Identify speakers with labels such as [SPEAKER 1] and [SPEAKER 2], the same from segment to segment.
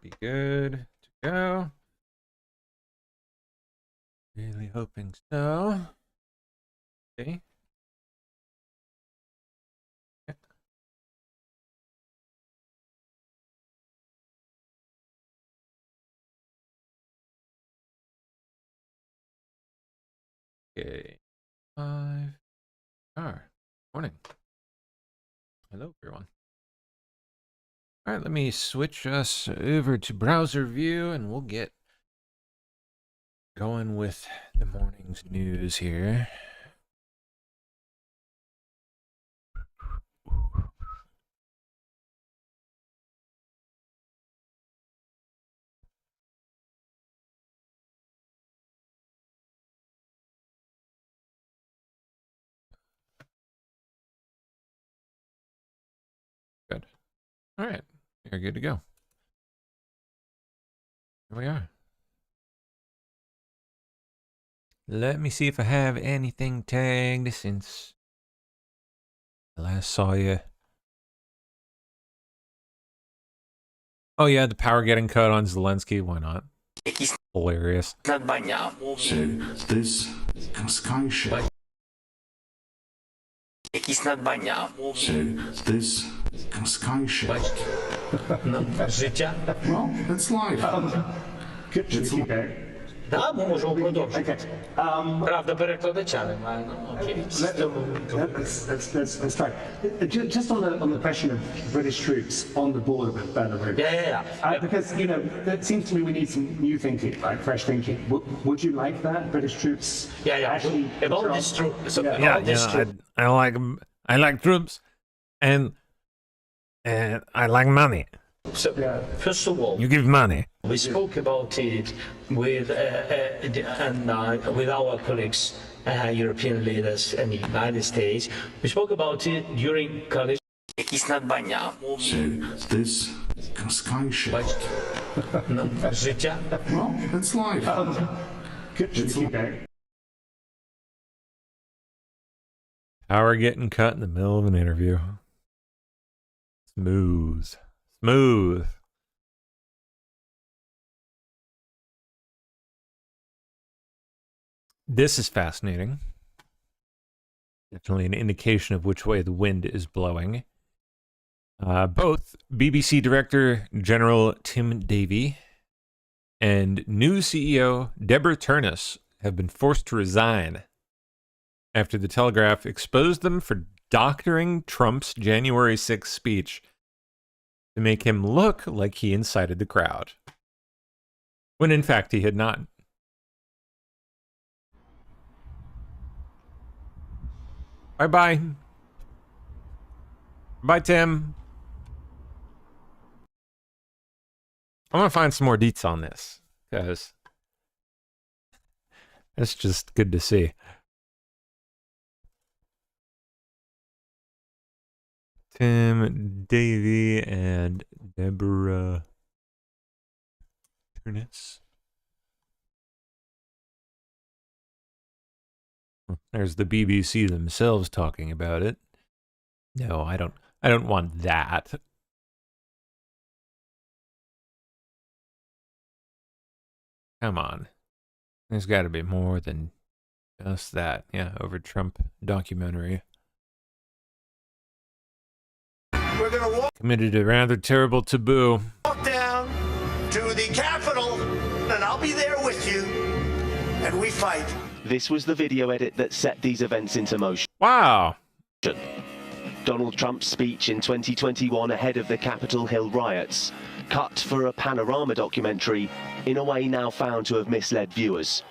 [SPEAKER 1] be good to go. Really hoping so. Okay. Okay. 5. Morning. Hello, everyone. All right, let me switch us over to browser view and we'll get going with the morning's news here. Good. All right, you're good to go. Here we are. Let me see if I have anything tagged since I last saw you. Oh yeah, the power getting cut on Zelensky. Why not? Hilarious.
[SPEAKER 2] So this sky ship. Якісь надбання. So this sky ship. Життя. Well, it's life. Так, ми можемо продовжити. Правда, перекладача немає. Окей.
[SPEAKER 3] Let's try. Just on the question of British troops on the border with Belarus.
[SPEAKER 2] Yeah.
[SPEAKER 3] Because, you know, it seems to me we need some new thinking, like fresh thinking. Would you like that? British troops? Actually
[SPEAKER 2] About this troop.
[SPEAKER 1] I like troops, and I like money.
[SPEAKER 2] So, first of all,
[SPEAKER 1] you give money.
[SPEAKER 2] We spoke about it with our colleagues, European leaders and the United States. We spoke about it during college. Якісь надбання. So this sky ship. Життя. Well, it's life.
[SPEAKER 1] Power getting cut in the middle of an interview. Smooth. This is fascinating. Definitely an indication of which way the wind is blowing. Both BBC Director General Tim Davie and new CEO Deborah Turnus have been forced to resign after the Telegraph exposed them for doctoring Trump's January 6th speech to make him look like he incited the crowd, when in fact he had not. Bye-bye. Bye, Tim. I'm going to find some more deets on this, because it's just good to see. Tim Davie and Deborah Turnus. There's the BBC themselves talking about it. No, I don't want that. Come on. There's got to be more than just that. Yeah, over Trump documentary.
[SPEAKER 4] We're going to
[SPEAKER 1] committed a rather terrible taboo.
[SPEAKER 4] Walk down to the Capitol, and I'll be there with you, and we fight.
[SPEAKER 5] This was the video edit that set these events into motion.
[SPEAKER 1] Wow.
[SPEAKER 5] Donald Trump's speech in 2021 ahead of the Capitol Hill riots, cut for a panorama documentary, in a way now found to have misled viewers,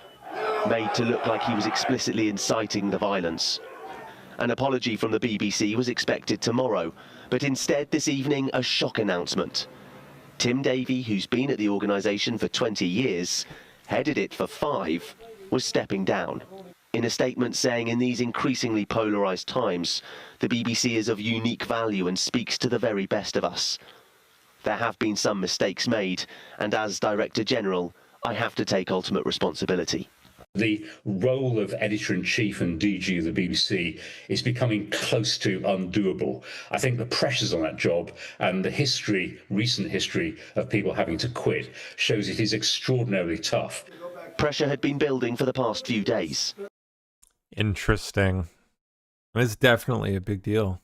[SPEAKER 5] made to look like he was explicitly inciting the violence. An apology from the BBC was expected tomorrow, but instead this evening a shock announcement. Tim Davie, who's been at the organisation for 20 years, headed it for 5, was stepping down. In a statement saying in these increasingly polarised times, the BBC is of unique value and speaks to the very best of us. There have been some mistakes made, and as Director General, I have to take ultimate responsibility.
[SPEAKER 6] The role of editor-in-chief and DG of the BBC is becoming close to undoable. I think the pressures on that job and the recent history of people having to quit shows it is extraordinarily tough.
[SPEAKER 5] Pressure had been building for the past few days.
[SPEAKER 1] Interesting. It's definitely a big deal.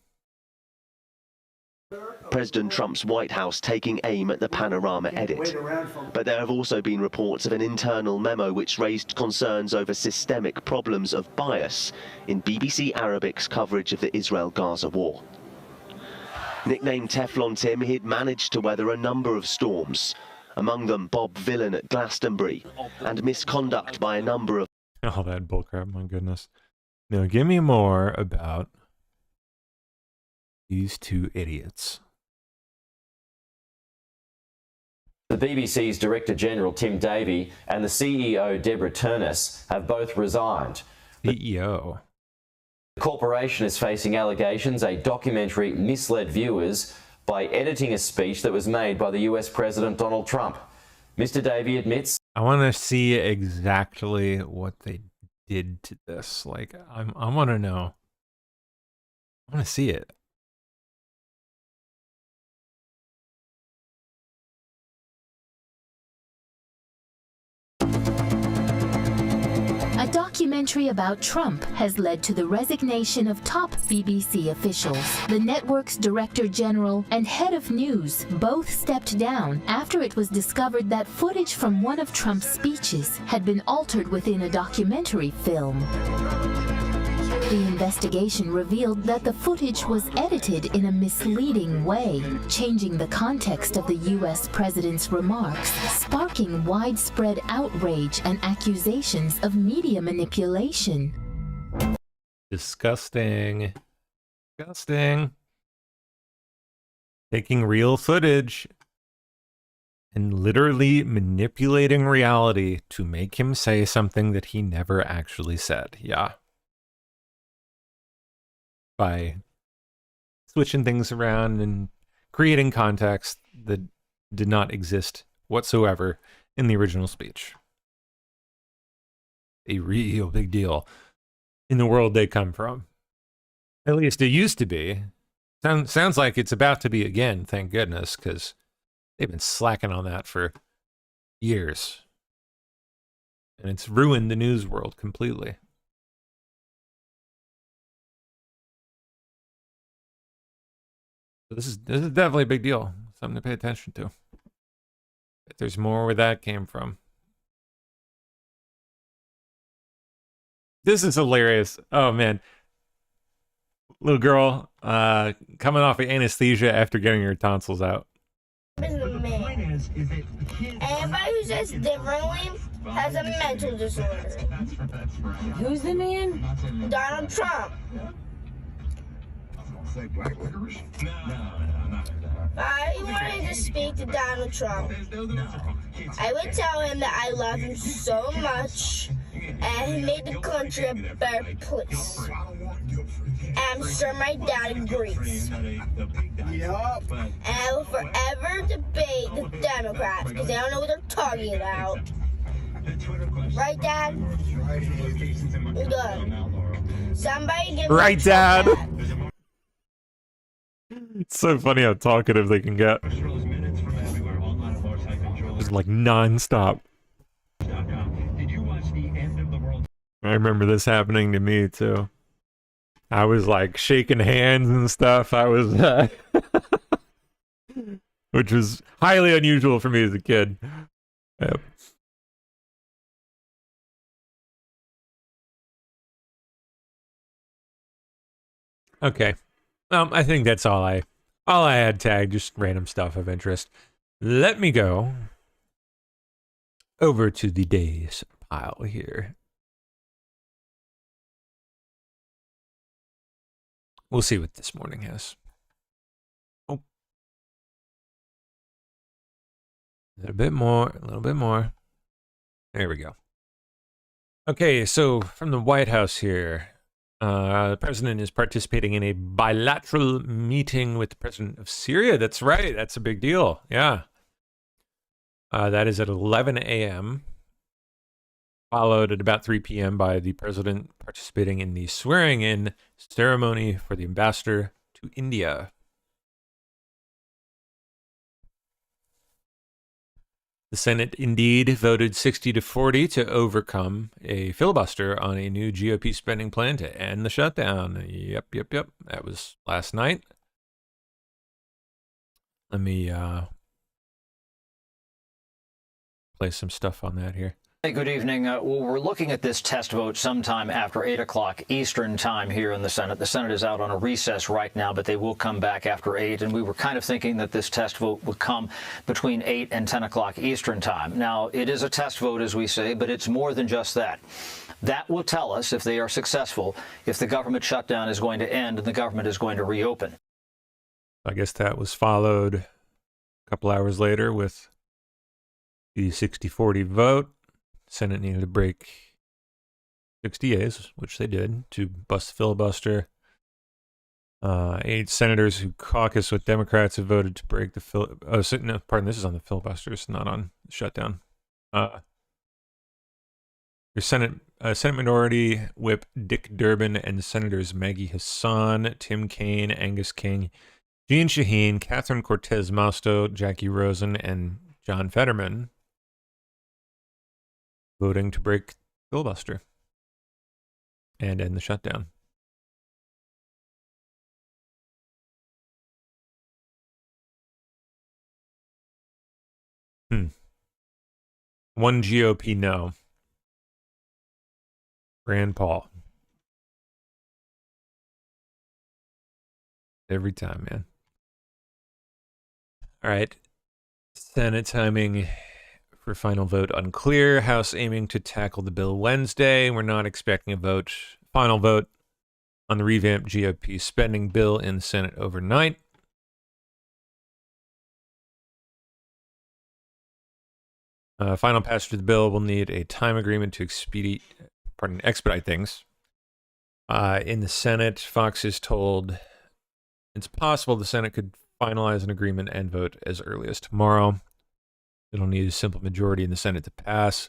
[SPEAKER 5] President Trump's White House taking aim at the Panorama edit. But there have also been reports of an internal memo which raised concerns over systemic problems of bias in BBC Arabic's coverage of the Israel-Gaza war. Nicknamed Teflon Tim, he'd managed to weather a number of storms, among them Bob Villan at Glastonbury, and misconduct by a number of...
[SPEAKER 1] Oh, that bullcrap, my goodness. Now, give me more about these two idiots.
[SPEAKER 7] The BBC's Director General Tim Davie and the CEO Deborah Turnus have both resigned.
[SPEAKER 1] CEO.
[SPEAKER 7] The corporation is facing allegations a documentary misled viewers by editing a speech that was made by the US President Donald Trump. Mr. Davie admits...
[SPEAKER 1] I want to see exactly what they did to this. Like, I want to know. I want to see it.
[SPEAKER 8] A documentary about Trump has led to the resignation of top BBC officials. The network's director general and head of news both stepped down after it was discovered that footage from one of Trump's speeches had been altered within a documentary film. The investigation revealed that the footage was edited in a misleading way, changing the context of the U.S. president's remarks, sparking widespread outrage and accusations of media manipulation.
[SPEAKER 1] Disgusting. Disgusting. Taking real footage and literally manipulating reality to make him say something that he never actually said. Yeah. By switching things around and creating context that did not exist whatsoever in the original speech. A real big deal in the world they come from. At least it used to be. Sounds like it's about to be again, thank goodness, because they've been slacking on that for years. And it's ruined the news world completely. This is definitely a big deal. Something to pay attention to. If there's more where that came from. This is hilarious. Oh man. Little girl coming off of anesthesia after getting her tonsils out.
[SPEAKER 9] Anybody who says differently has a mental disorder.
[SPEAKER 10] Who's the man?
[SPEAKER 9] Donald Trump.
[SPEAKER 11] Say black licorice? No.
[SPEAKER 9] I wanted to speak to Donald Trump. I would tell him that I love him so much and he made the country a better place. And I'm sure my dad agrees.
[SPEAKER 11] Yup.
[SPEAKER 9] And I will forever debate the Democrats because they don't know what they're talking about. Right, Dad? Good. Somebody give me
[SPEAKER 1] Right,
[SPEAKER 9] a
[SPEAKER 1] Dad?
[SPEAKER 9] back.
[SPEAKER 1] It's so funny how talkative they can get. Just like non-stop. I remember this happening to me too. I was like shaking hands and stuff. I was, which was highly unusual for me as a kid. Yep. Okay. I think that's all I had tagged, just random stuff of interest. Let me go over to the days pile here. We'll see what this morning has. Oh. A little bit more. There we go. Okay, so from the White House here. The president is participating in a bilateral meeting with the president of Syria. That's right. That's a big deal. Yeah. That is at 11 a.m. followed at about 3 p.m. by the president participating in the swearing-in ceremony for the ambassador to India. The Senate indeed voted 60-40 to overcome a filibuster on a new GOP spending plan to end the shutdown. Yep. That was last night. Let me play some stuff on that here.
[SPEAKER 12] Hey, good evening. We're looking at this test vote sometime after 8 o'clock Eastern time here in the Senate. The Senate is out on a recess right now, but they will come back after 8. And we were kind of thinking that this test vote would come between 8 and 10 o'clock Eastern time. Now, it is a test vote, as we say, but it's more than just that. That will tell us, if they are successful, if the government shutdown is going to end and the government is going to reopen.
[SPEAKER 1] I guess that was followed a couple hours later with the 60-40 vote. Senate needed to break 60 days, which they did, to bust the filibuster. 8 senators who caucus with Democrats have voted to break the this is on the filibuster, it's not on the shutdown. Your Senate Minority Whip Dick Durbin and Senators Maggie Hassan, Tim Kaine, Angus King, Jean Shaheen, Catherine Cortez Masto, Jackie Rosen, and John Fetterman voting to break filibuster and end the shutdown. One GOP no. Rand Paul. Every time, man. All right. Senate timing for final vote unclear. House aiming to tackle the bill Wednesday. We're not expecting a final vote on the revamped GOP spending bill in the Senate overnight. Final passage of the bill will need a time agreement to expedite things. In the Senate, Fox is told it's possible the Senate could finalize an agreement and vote as early as tomorrow. It'll need a simple majority in the Senate to pass.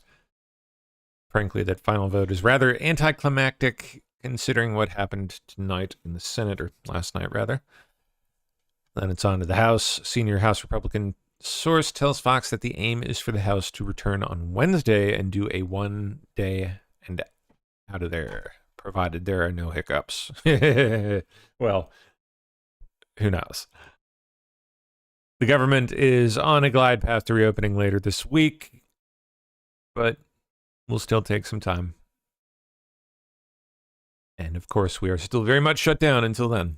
[SPEAKER 1] Frankly, that final vote is rather anticlimactic considering what happened tonight in the Senate, or last night rather. Then it's on to the House. Senior House Republican source tells Fox that the aim is for the House to return on Wednesday and do a one-day and out of there, provided there are no hiccups. Well, who knows? The government is on a glide path to reopening later this week, but will still take some time. And of course, we are still very much shut down until then.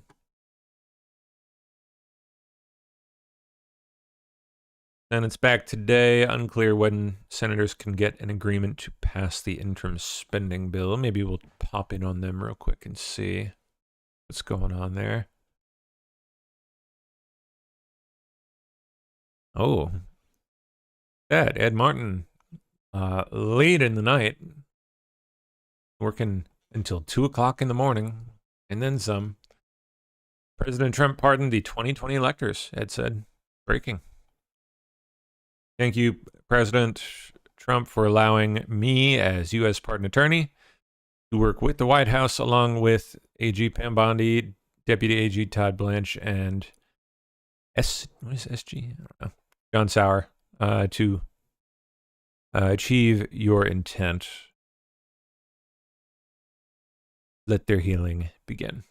[SPEAKER 1] And it's back today. Unclear when senators can get an agreement to pass the interim spending bill. Maybe we'll pop in on them real quick and see what's going on there. Oh, Ed Martin, late in the night, working until 2 o'clock in the morning, and then some. President Trump pardoned the 2020 electors, Ed said. Breaking. Thank you, President Trump, for allowing me as U.S. pardon attorney to work with the White House along with AG Pam Bondi, Deputy AG Todd Blanche, and what is SG? I don't know. John Sauer, to achieve your intent. Let their healing begin.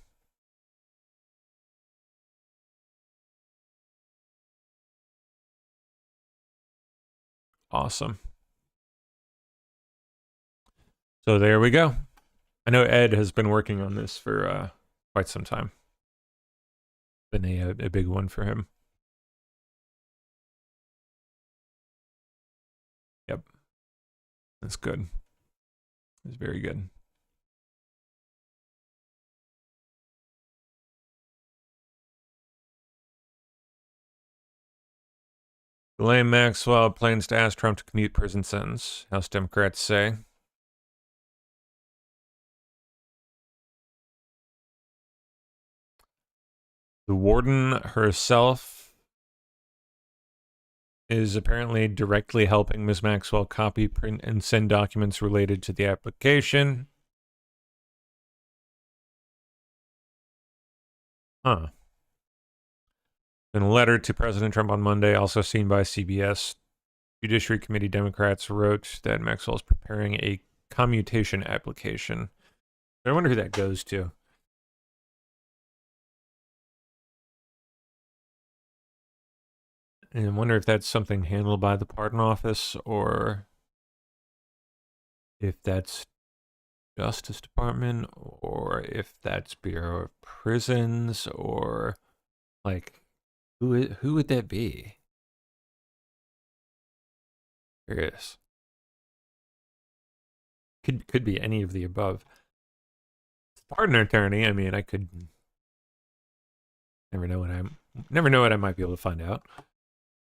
[SPEAKER 1] Awesome. So there we go. I know Ed has been working on this for quite some time. Been a big one for him. Yep. That's good. It's very good. Ghislaine Maxwell plans to ask Trump to commute prison sentence, House Democrats say. The warden herself is apparently directly helping Ms. Maxwell copy, print, and send documents related to the application. Huh. In a letter to President Trump on Monday, also seen by CBS, Judiciary Committee Democrats wrote that Maxwell is preparing a commutation application. I wonder who that goes to. And I wonder if that's something handled by the Pardon Office or if that's Justice Department or if that's Bureau of Prisons or like who would that be? Curious. Could be any of the above. Pardon attorney. I mean, I could never know what I might be able to find out.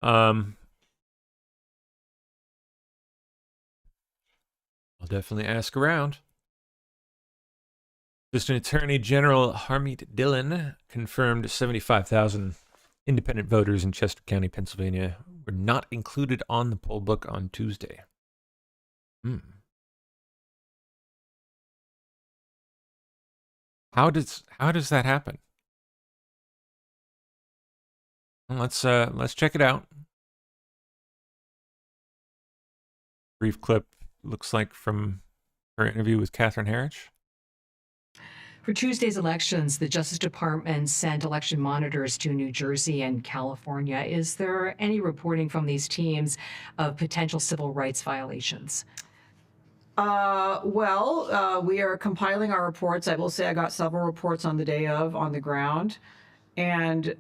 [SPEAKER 1] I'll definitely ask around. Assistant Attorney General Harmeet Dillon confirmed 75,000 independent voters in Chester County, Pennsylvania, were not included on the poll book on Tuesday. How does that happen? Let's check it out. Brief clip looks like from her interview with Catherine Herridge.
[SPEAKER 13] For Tuesday's elections, the Justice Department sent election monitors to New Jersey and California. Is there any reporting from these teams of potential civil rights violations?
[SPEAKER 14] We are compiling our reports. I will say I got several reports on the day of on the ground, and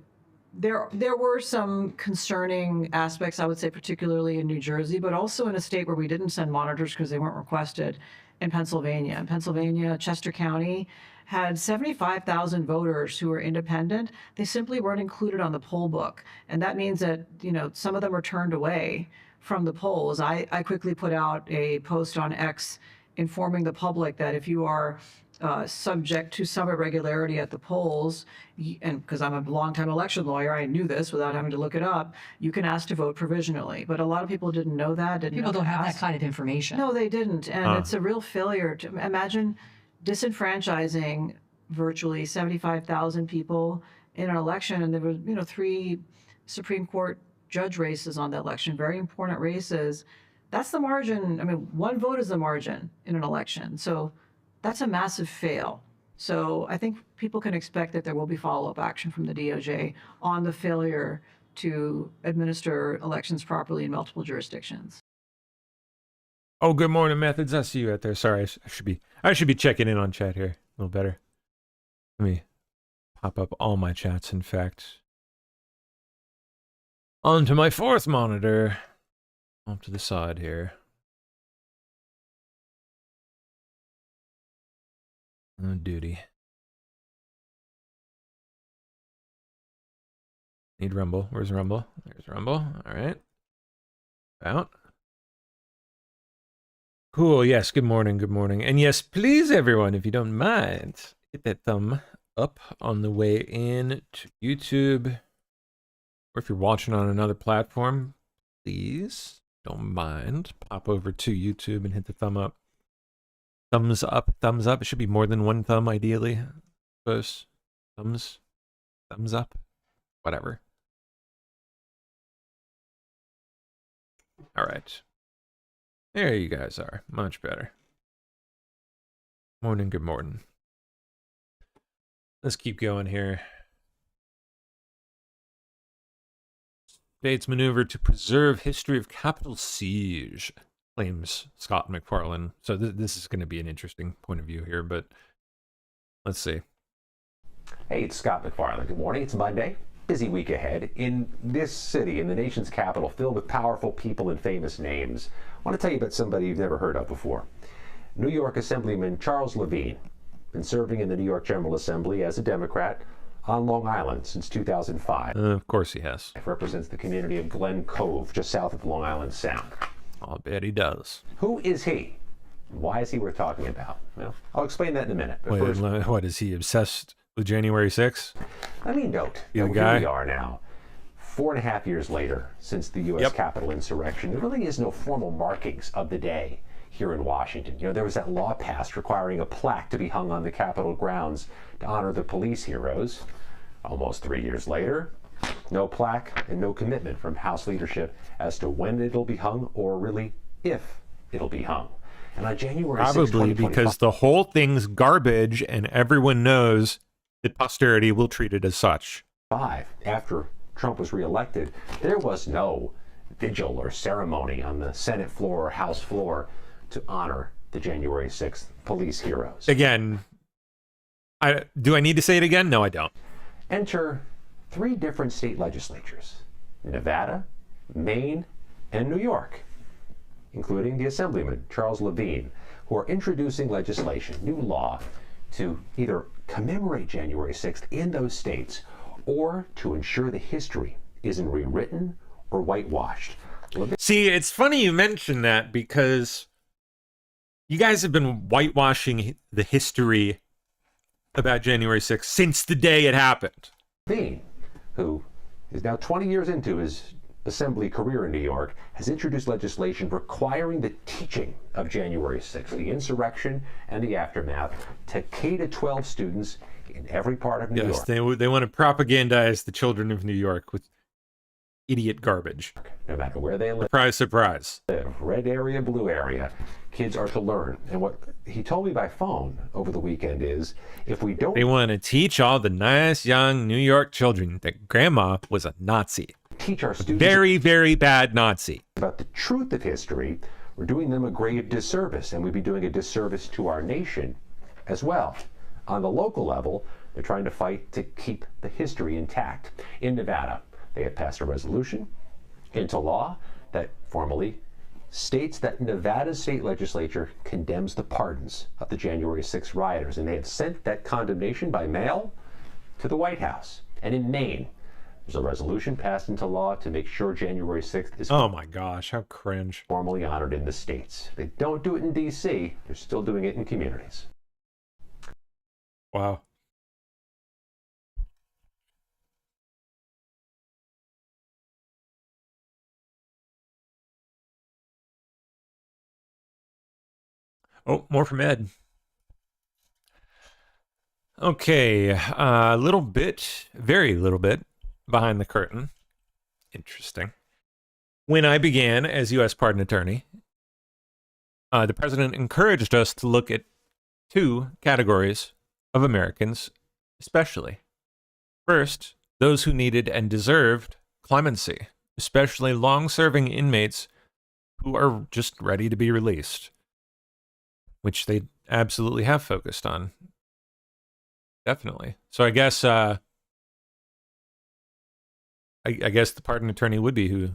[SPEAKER 14] there were some concerning aspects, I would say, particularly in New Jersey, but also in a state where we didn't send monitors because they weren't requested, in Pennsylvania. In Pennsylvania, Chester County had 75,000 voters who were independent. They simply weren't included on the poll book, and that means that some of them were turned away from the polls. I quickly put out a post on X informing the public that if you are subject to some irregularity at the polls, and because I'm a longtime election lawyer, I knew this without having to look it up, you can ask to vote provisionally. But a lot of people didn't know that.
[SPEAKER 13] People don't have that kind of information.
[SPEAKER 14] No, they didn't. And it's a real failure to imagine disenfranchising virtually 75,000 people in an election. And there were, 3 Supreme Court judge races on the election, very important races. That's the margin. I mean, 1 vote is the margin in an election. So that's a massive fail. So I think people can expect that there will be follow-up action from the DOJ on the failure to administer elections properly in multiple jurisdictions.
[SPEAKER 1] Oh, good morning, Methods. I see you out there. Sorry, I should be checking in on chat here a little better. Let me pop up all my chats, in fact. Onto my 4th monitor. Off to the side here. Oh, duty. Need Rumble. Where's Rumble? There's Rumble. All right. Out. Cool. Yes. Good morning. Good morning. And yes, please, everyone, if you don't mind, hit that thumb up on the way in to YouTube. Or if you're watching on another platform, please don't mind. Pop over to YouTube and hit the thumb up. Thumbs up, thumbs up. It should be more than 1 thumb, ideally. Suppose. Thumbs up. Whatever. All right. There you guys are. Much better. Morning, good morning. Let's keep going here. States maneuver to preserve history of Capitol siege, claims Scott McFarlane. So this is going to be an interesting point of view here, but let's see.
[SPEAKER 15] Hey, it's Scott McFarlane. Good morning. It's Monday. Busy week ahead in this city, in the nation's capital, filled with powerful people and famous names. I want to tell you about somebody you've never heard of before. New York Assemblyman Charles Levine, been serving in the New York General Assembly as a Democrat on Long Island since 2005.
[SPEAKER 1] Of course he has.
[SPEAKER 15] Represents the community of Glen Cove, just south of Long Island Sound.
[SPEAKER 1] I'll bet he does.
[SPEAKER 15] Who is he? Why is he worth talking about? Well, I'll explain that in a minute. But
[SPEAKER 1] Wait,
[SPEAKER 15] first,
[SPEAKER 1] what, is he obsessed with January 6th?
[SPEAKER 15] let me note
[SPEAKER 1] You
[SPEAKER 15] that
[SPEAKER 1] the guy?
[SPEAKER 15] here we are now, 4.5 years later since the U.S. Capitol insurrection, there really is no formal markings of the day here in Washington. You know, there was that law passed requiring a plaque to be hung on the Capitol grounds to honor the police heroes. Almost 3 years later, no plaque and no commitment from House leadership as to when it'll be hung or really if it'll be hung. And on January 6,
[SPEAKER 1] probably because the whole thing's garbage and everyone knows that posterity will treat it as such.
[SPEAKER 15] After Trump was reelected, there was no vigil or ceremony on the Senate floor or House floor to honor the January 6th police heroes.
[SPEAKER 1] Again, do I need to say it again? No, I don't.
[SPEAKER 15] Enter 3 different state legislatures, Nevada, Maine, and New York, including the Assemblyman, Charles Levine, who are introducing legislation, new law, to either commemorate January 6th in those states or to ensure the history isn't rewritten or whitewashed.
[SPEAKER 1] See, it's funny you mention that because you guys have been whitewashing the history about January 6th since the day it happened.
[SPEAKER 15] Levine, who is now 20 years into his assembly career in New York, has introduced legislation requiring the teaching of January 6th, the insurrection and the aftermath, to K-12 students in every part of New York.
[SPEAKER 1] Yes, they want to propagandize the children of New York with idiot garbage.
[SPEAKER 15] No matter where they live.
[SPEAKER 1] Surprise, surprise.
[SPEAKER 15] Red area, blue area, kids are to learn. And what he told me by phone over the weekend is, if we don't...
[SPEAKER 1] They want to teach all the nice young New York children that grandma was a Nazi.
[SPEAKER 15] Teach our students...
[SPEAKER 1] Very, very bad Nazi.
[SPEAKER 15] ...about the truth of history, we're doing them a grave disservice, and we'd be doing a disservice to our nation as well. On the local level, they're trying to fight to keep the history intact. In Nevada, they have passed a resolution into law that formally states that Nevada's state legislature condemns the pardons of the January 6 rioters, and they have sent that condemnation by mail to the White House. And in Maine, there's a resolution passed into law to make sure January 6th is...
[SPEAKER 1] Oh my gosh, how cringe.
[SPEAKER 15] ...formally honored in the states. They don't do it in D.C., they're still doing it in communities.
[SPEAKER 1] Wow. Oh, more from Ed. Okay, a little bit, very little bit, behind the curtain. Interesting. When I began as U.S. pardon attorney, the president encouraged us to look at 2 categories of Americans, especially. First, those who needed and deserved clemency, especially long-serving inmates who are just ready to be released, which they absolutely have focused on. Definitely. So I guess I guess the pardon attorney would be who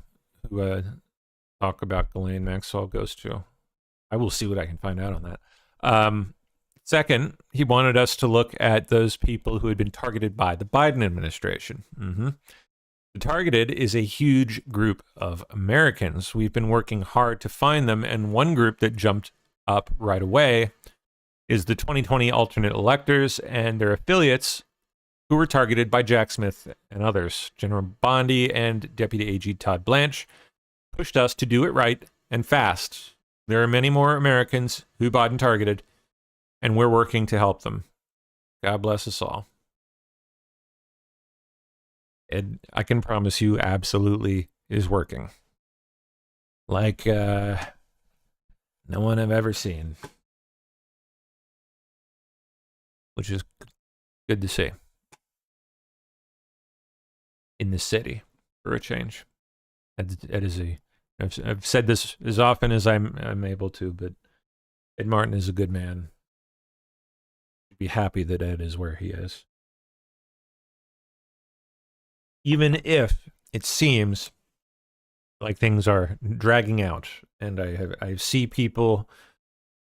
[SPEAKER 1] talk about Ghislaine Maxwell goes to. I will see what I can find out on that. Second, he wanted us to look at those people who had been targeted by the Biden administration. The targeted is a huge group of Americans. We've been working hard to find them, and one group that jumped up right away is the 2020 alternate electors and their affiliates who were targeted by Jack Smith and others. General Bondi and Deputy AG Todd Blanche pushed us to do it right and fast. There are many more Americans who Biden targeted, and we're working to help them. God bless us all. And I can promise you absolutely is working. Like no one I've ever seen. Which is good to see. In the city, for a change. I've said this as often as I'm able to, but Ed Martin is a good man. Be happy that Ed is where he is. Even if it seems like things are dragging out, and I see people,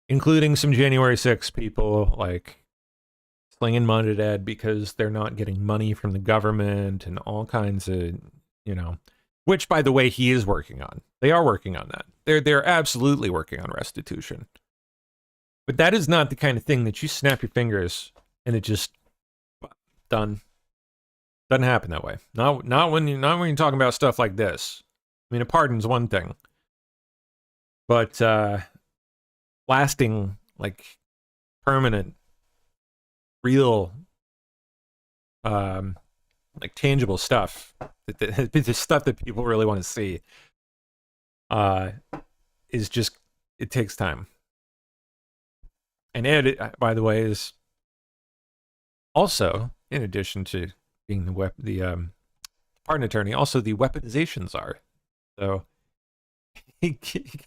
[SPEAKER 1] including some January 6 people, like slinging mud at Ed because they're not getting money from the government and all kinds of, which, by the way, he is working on. They are working on that. They're absolutely working on restitution. But that is not the kind of thing that you snap your fingers and it just done. Doesn't happen that way. Not when you're talking about stuff like this. I mean, a pardon's one thing, but lasting, like, permanent, real, like, tangible stuff, the stuff that people really want to see, is just, it takes time. And Ed, by the way, is also, in addition to being the pardon attorney, also the weaponization czar. So he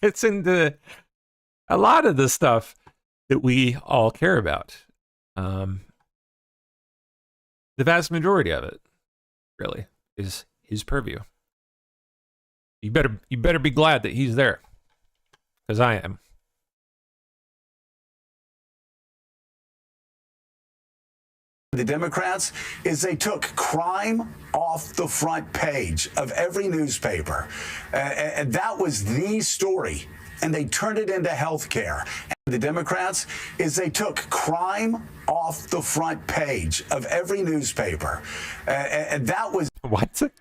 [SPEAKER 1] gets into a lot of the stuff that we all care about. The vast majority of it, really, is his purview. You better be glad that he's there, because I am.
[SPEAKER 16] The Democrats is they took crime off the front page of every newspaper. And that was the story. And they turned it into health care. And the Democrats is they took crime off the front page of every newspaper. And that was...
[SPEAKER 1] What? That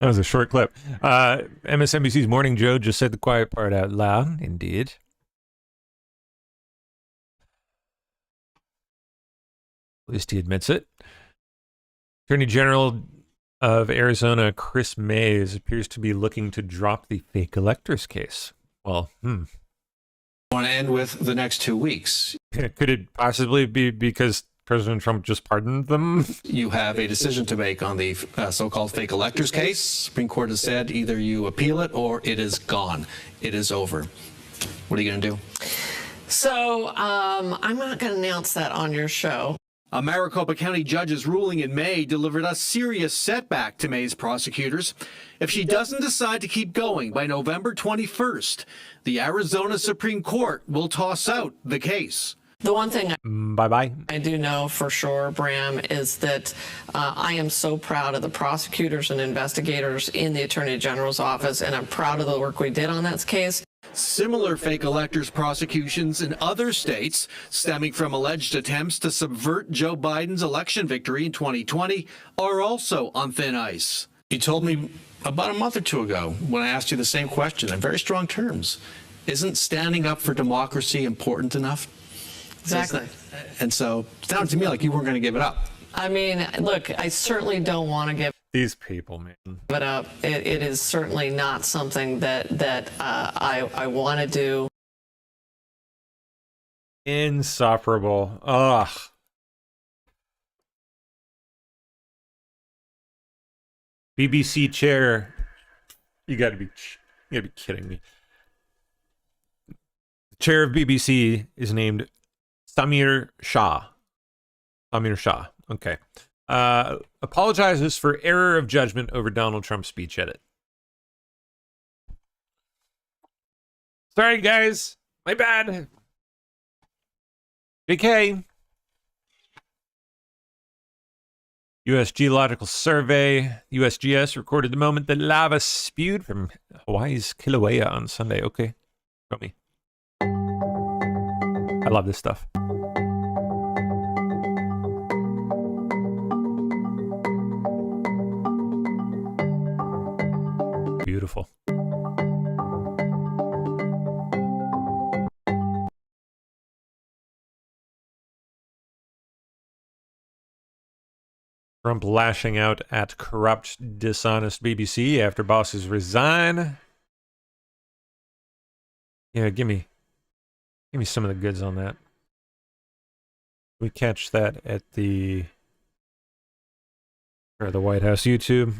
[SPEAKER 1] was a short clip. MSNBC's Morning Joe just said the quiet part out loud. Indeed. At least he admits it. Attorney General of Arizona, Chris Mays, appears to be looking to drop the fake electors case. Well, I
[SPEAKER 17] want to end with the next 2 weeks.
[SPEAKER 1] Could it possibly be because President Trump just pardoned them?
[SPEAKER 17] You have a decision to make on the so-called fake electors case. Supreme Court has said either you appeal it or it is gone. It is over. What are you going to do?
[SPEAKER 18] So I'm not going to announce that on your show.
[SPEAKER 17] A Maricopa County judge's ruling in May delivered a serious setback to May's prosecutors. If she doesn't decide to keep going by November 21st, the Arizona Supreme Court will toss out the case.
[SPEAKER 18] The one thing
[SPEAKER 1] bye-bye.
[SPEAKER 18] I do know for sure, Bram, is that I am so proud of the prosecutors and investigators in the Attorney General's office, and I'm proud of the work we did on that case.
[SPEAKER 17] Similar fake electors prosecutions in other states stemming from alleged attempts to subvert Joe Biden's election victory in 2020 are also on thin ice.
[SPEAKER 19] You told me about a month or two ago when I asked you the same question in very strong terms. Isn't standing up for democracy important enough?
[SPEAKER 18] Exactly.
[SPEAKER 19] And so it sounded to me like you weren't going to give it up.
[SPEAKER 18] I mean, look, I certainly don't want to give
[SPEAKER 1] these people, man.
[SPEAKER 18] But it is certainly not something that I want to do.
[SPEAKER 1] Insufferable. Ugh. BBC chair. You gotta be kidding me. The chair of BBC is named Samir Shah. Samir Shah. Okay. Apologizes for error of judgment over Donald Trump's speech edit. Sorry, guys. My bad. JK. U.S. Geological Survey, USGS, recorded the moment that lava spewed from Hawaii's Kilauea on Sunday. Okay. Show me. I love this stuff. Beautiful. Trump lashing out at corrupt, dishonest BBC after bosses resign. Yeah, give me some of the goods on that. We catch that at the White House YouTube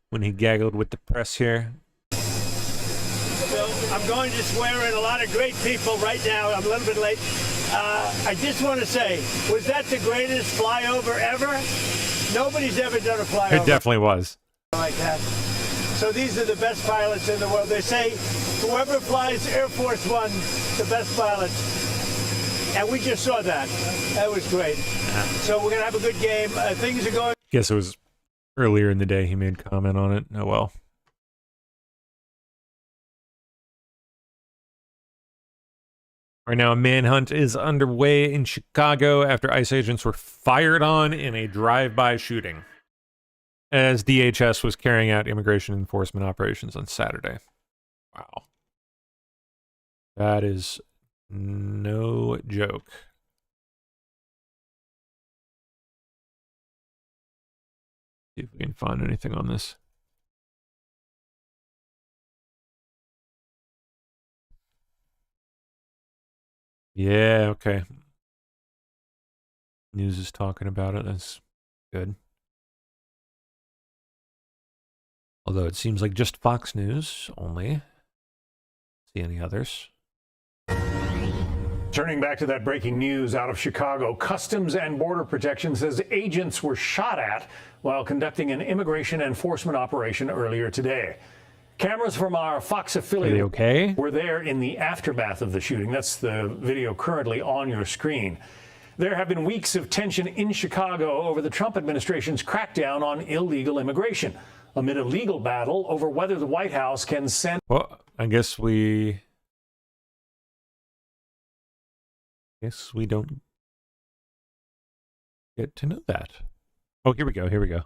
[SPEAKER 1] when he gaggled with the press here.
[SPEAKER 20] So I'm going to swear in a lot of great people right now. I'm a little bit late. I just want to say, was that the greatest flyover ever? Nobody's ever done a flyover.
[SPEAKER 1] It definitely was.
[SPEAKER 20] Like that. So these are the best pilots in the world. They say whoever flies Air Force One, the best pilots. And we just saw that. That was great. So we're going to have a good game. Things are going.
[SPEAKER 1] Guess it was earlier in the day he made comment on it. Oh well. Right now, a manhunt is underway in Chicago after ICE agents were fired on in a drive-by shooting as DHS was carrying out immigration enforcement operations on Saturday. Wow. That is no joke. See if we can find anything on this. Yeah, okay. News is talking about it. That's good. Although it seems like just Fox News only. See any others?
[SPEAKER 21] Turning back to that breaking news out of Chicago, Customs and Border Protection says agents were shot at while conducting an immigration enforcement operation earlier today. Cameras from our Fox affiliate were there in the aftermath of the shooting. That's the video currently on your screen. There have been weeks of tension in Chicago over the Trump administration's crackdown on illegal immigration, amid a legal battle over whether the White House can send...
[SPEAKER 1] Well, I guess we don't get to know that. Oh, here we go. Here we go.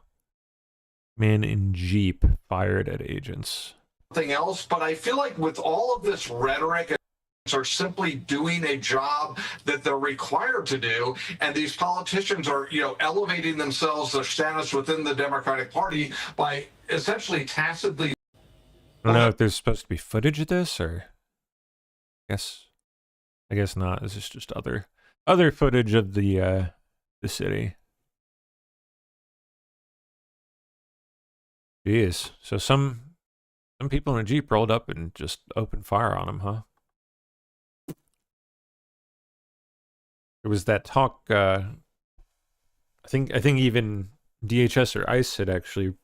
[SPEAKER 1] Man in Jeep fired at agents.
[SPEAKER 22] Something else, but I feel like with all of this rhetoric, are simply doing a job that they're required to do, and these politicians are, elevating themselves, their status within the Democratic Party by essentially tacitly.
[SPEAKER 1] I don't know if there's supposed to be footage of this, or I guess not. This is just other footage of the city. Jeez. So some people in a Jeep rolled up and just opened fire on him, huh? There was that talk, I think even DHS or ICE had actually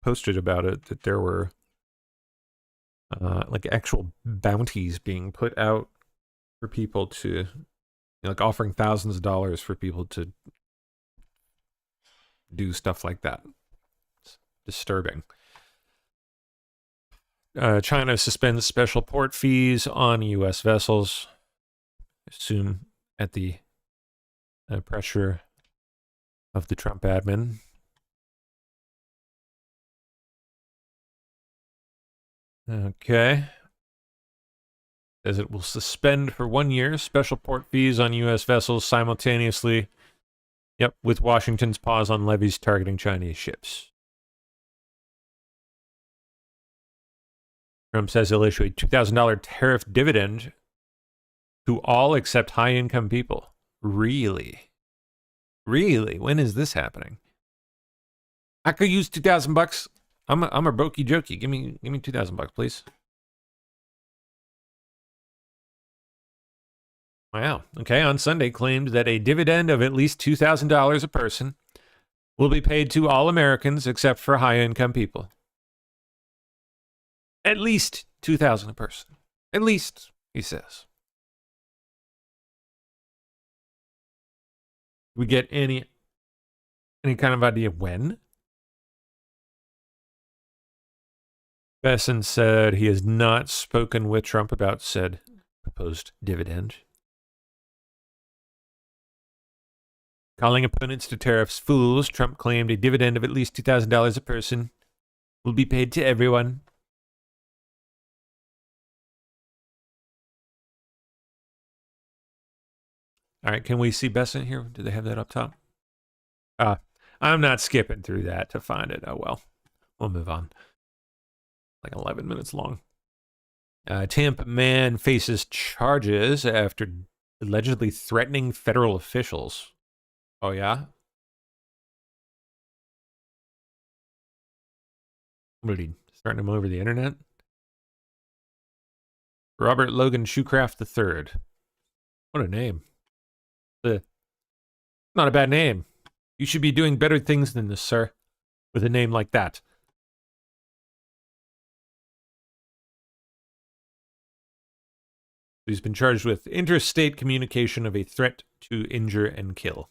[SPEAKER 1] posted about it, that there were like actual bounties being put out for people to, like offering thousands of dollars for people to do stuff like that. It's disturbing. China suspends special port fees on U.S. vessels. Assume at the pressure of the Trump admin. Okay. Says it will suspend for 1 year special port fees on U.S. vessels simultaneously. Yep, with Washington's pause on levies targeting Chinese ships. Trump says he'll issue a $2,000 tariff dividend to all except high-income people. Really? Really? When is this happening? I could use $2,000. I'm a brokey jokey. Give me $2,000, please. Wow. Okay. On Sunday, claimed that a dividend of at least $2,000 a person will be paid to all Americans except for high-income people. At least $2,000 a person. At least, he says. We get any kind of idea when? Besson said he has not spoken with Trump about said proposed dividend. Calling opponents to tariffs fools, Trump claimed a dividend of at least $2,000 a person will be paid to everyone. All right, can we see Besson here? Do they have that up top? I'm not skipping through that to find it. Oh, well. We'll move on. Like 11 minutes long. Tampa man faces charges after allegedly threatening federal officials. Oh, yeah? What did he threaten him over the internet? Robert Logan Shoecraft III. What a name. Not a bad name. You should be doing better things than this, sir, with a name like that. He's been charged with interstate communication of a threat to injure and kill.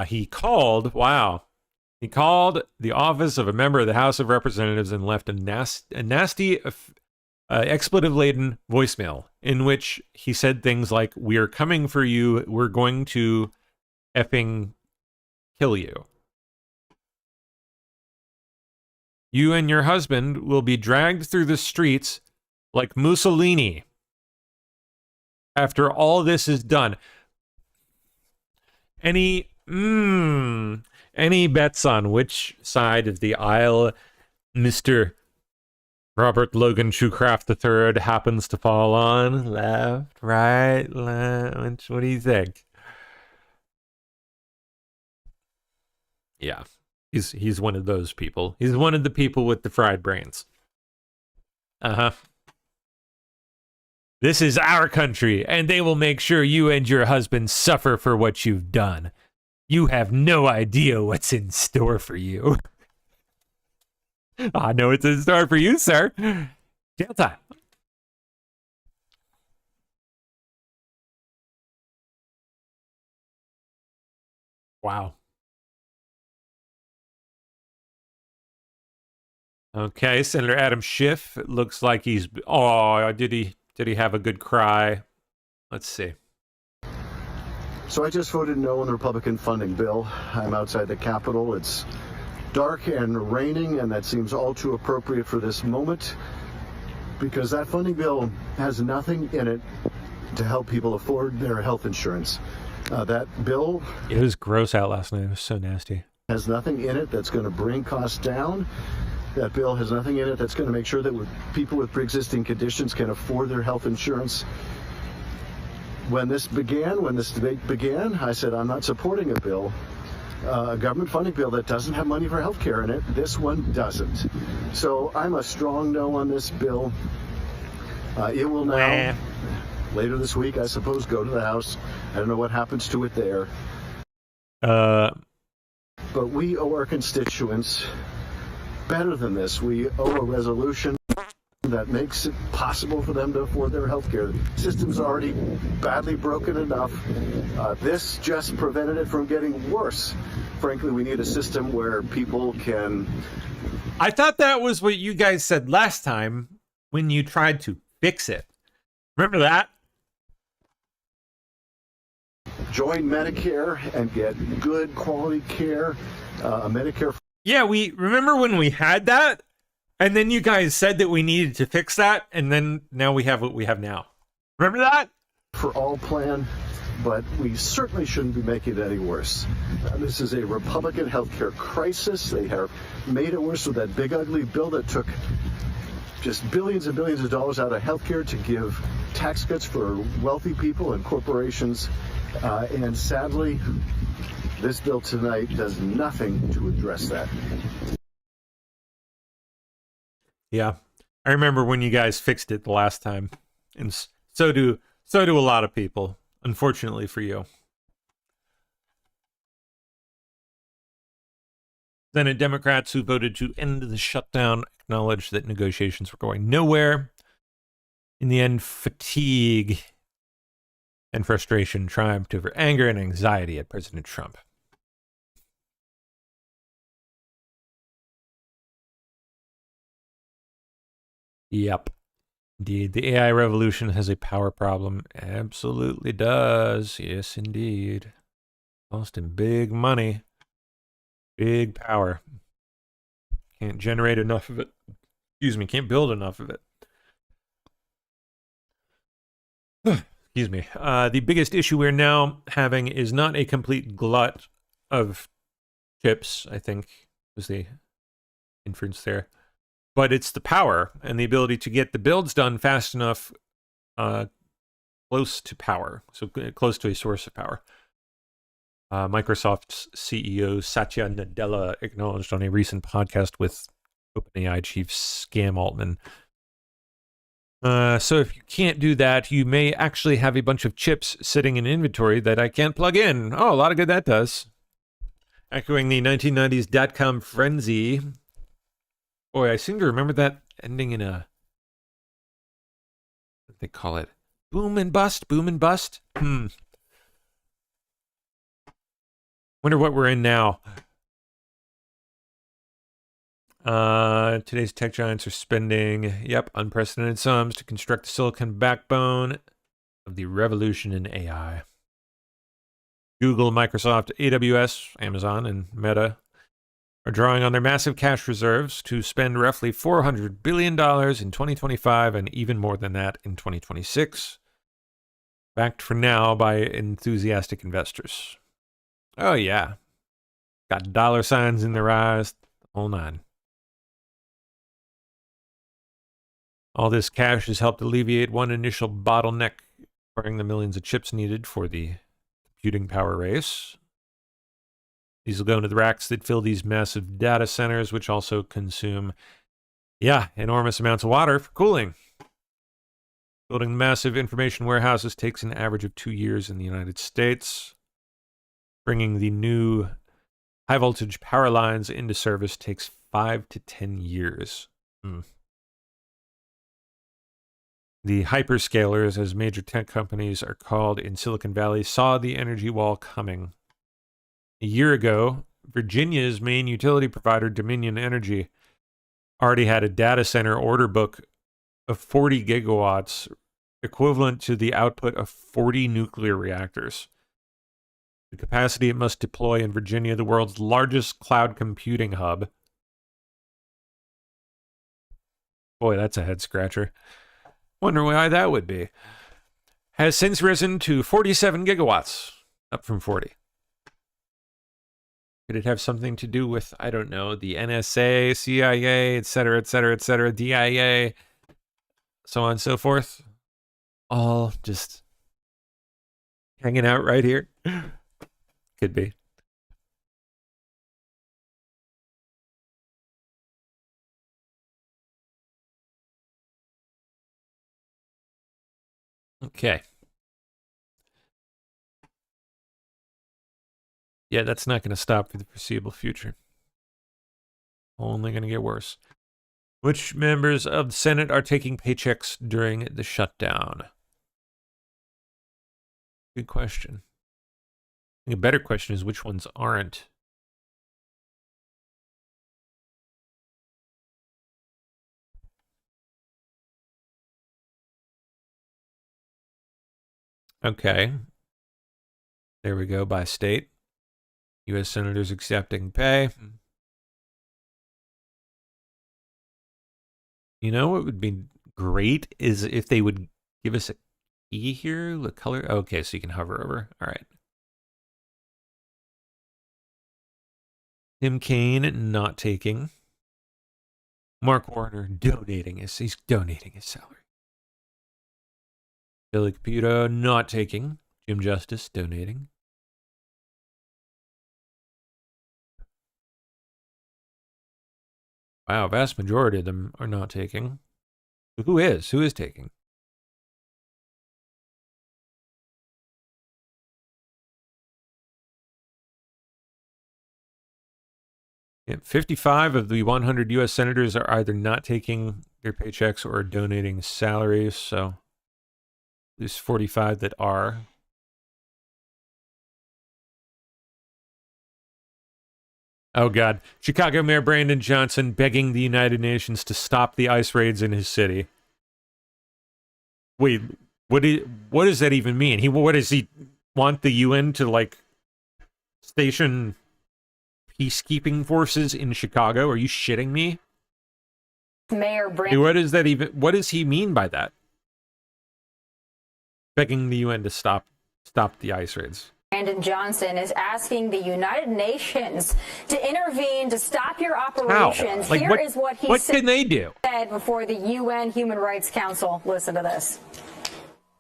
[SPEAKER 1] He called the office of a member of the House of Representatives and left a nasty expletive-laden voicemail in which he said things like, "We are coming for you. We're going to effing kill you. You and your husband will be dragged through the streets like Mussolini after all this is done." Any bets on which side of the aisle Mr. Robert Logan Shoecraft III happens to fall on? Left, right, left? What do you think? Yeah, he's one of those people. He's one of the people with the fried brains. This is our country, and they will make sure you and your husband suffer for what you've done. You have no idea what's in store for you. I know what's in store for you, sir. Jail time. Wow. Okay, Senator Adam Schiff. It looks like he's... Oh, did he have a good cry? Let's see.
[SPEAKER 2] So I just voted no on the Republican funding bill. I'm outside the Capitol. It's dark and raining, and that seems all too appropriate for this moment because that funding bill has nothing in it to help people afford their health insurance. That bill...
[SPEAKER 1] It was gross out last night. It was so nasty.
[SPEAKER 2] ...has nothing in it that's going to bring costs down. That bill has nothing in it that's going to make sure that people with pre-existing conditions can afford their health insurance. When this debate began, I said I'm not supporting a bill, a government funding bill that doesn't have money for health care in it. This one doesn't. So I'm a strong no on this bill. It will now, later this week, I suppose, go to the House. I don't know what happens to it there. But we owe our constituents better than this. We owe a resolution that makes it possible for them to afford their health care. The system's already badly broken enough. This just prevented it from getting worse. Frankly, we need a system where people can...
[SPEAKER 1] I thought that was what you guys said last time when you tried to fix it. Remember that?
[SPEAKER 2] Join Medicare and get good quality care. Medicare...
[SPEAKER 1] Yeah, we remember when we had that, and then you guys said that we needed to fix that, and then now we have what we have now. Remember that?
[SPEAKER 2] For all plan, but we certainly shouldn't be making it any worse. This is a Republican healthcare crisis. They have made it worse with that big ugly bill that took just billions and billions of dollars out of healthcare to give tax cuts for wealthy people and corporations. And sadly, this bill tonight does nothing to address that.
[SPEAKER 1] Yeah, I remember when you guys fixed it the last time, and so do a lot of people. Unfortunately for you. Senate Democrats who voted to end the shutdown acknowledged that negotiations were going nowhere. In the end, fatigue and frustration triumphed over anger and anxiety at President Trump. Yep. Indeed. The AI revolution has a power problem. Absolutely does. Yes, indeed. Costing big money. Big power. Can't generate enough of it. Excuse me, can't build enough of it. Excuse me. The biggest issue we're now having is not a complete glut of chips, I think was the inference there. But it's the power and the ability to get the builds done fast enough, close to power, so close to a source of power. Microsoft's CEO Satya Nadella acknowledged on a recent podcast with OpenAI chief Sam Altman. So if you can't do that, you may actually have a bunch of chips sitting in inventory that I can't plug in. Oh, a lot of good that does. Echoing the 1990s dot-com frenzy. Boy, I seem to remember that ending in a... What do they call it? Boom and bust? Boom and bust? Wonder what we're in now. Today's tech giants are spending, unprecedented sums to construct the silicon backbone of the revolution in AI. Google, Microsoft, AWS, Amazon, and Meta are drawing on their massive cash reserves to spend roughly $400 billion in 2025 and even more than that in 2026, backed for now by enthusiastic investors. Oh yeah, got dollar signs in their eyes, the whole nine. All this cash has helped alleviate one initial bottleneck, acquiring the millions of chips needed for the computing power race. These will go into the racks that fill these massive data centers, which also consume, enormous amounts of water for cooling. Building massive information warehouses takes an average of 2 years in the United States. Bringing the new high-voltage power lines into service takes 5 to 10 years. The hyperscalers, as major tech companies are called in Silicon Valley, saw the energy wall coming. A year ago, Virginia's main utility provider, Dominion Energy, already had a data center order book of 40 gigawatts, equivalent to the output of 40 nuclear reactors. The capacity it must deploy in Virginia, the world's largest cloud computing hub. Boy, that's a head-scratcher. Wonder why that would be. Has since risen to 47 gigawatts, up from 40. Could it have something to do with, I don't know, the NSA, CIA, et cetera, DIA, so on and so forth? All just hanging out right here? Could be. Okay. Yeah, that's not going to stop for the foreseeable future. Only going to get worse. Which members of the Senate are taking paychecks during the shutdown? Good question. I think a better question is which ones aren't. Okay. There we go, by state. U.S. senators accepting pay. You know what would be great is if they would give us a key here, the color. Okay, so you can hover over. All right. Tim Kaine not taking. Mark Warner he's donating his salary. Billy Caputo not taking. Jim Justice donating. Wow, vast majority of them are not taking. Who is? Who is taking? Yeah, 55 of the 100 U.S. senators are either not taking their paychecks or donating salaries, so at least 45 that are. Oh, God. Chicago Mayor Brandon Johnson begging the United Nations to stop the ICE raids in his city. Wait, what does that even mean? What does he want the UN to, like, station peacekeeping forces in Chicago? Are you shitting me?
[SPEAKER 3] Mayor Brandon...
[SPEAKER 1] What does he mean by that? Begging the UN to stop the ICE raids.
[SPEAKER 3] Brandon Johnson is asking the United Nations to intervene to stop your operations.
[SPEAKER 1] Like,
[SPEAKER 3] Here is what he
[SPEAKER 1] what can they do?
[SPEAKER 3] said before the UN Human Rights Council. Listen to this.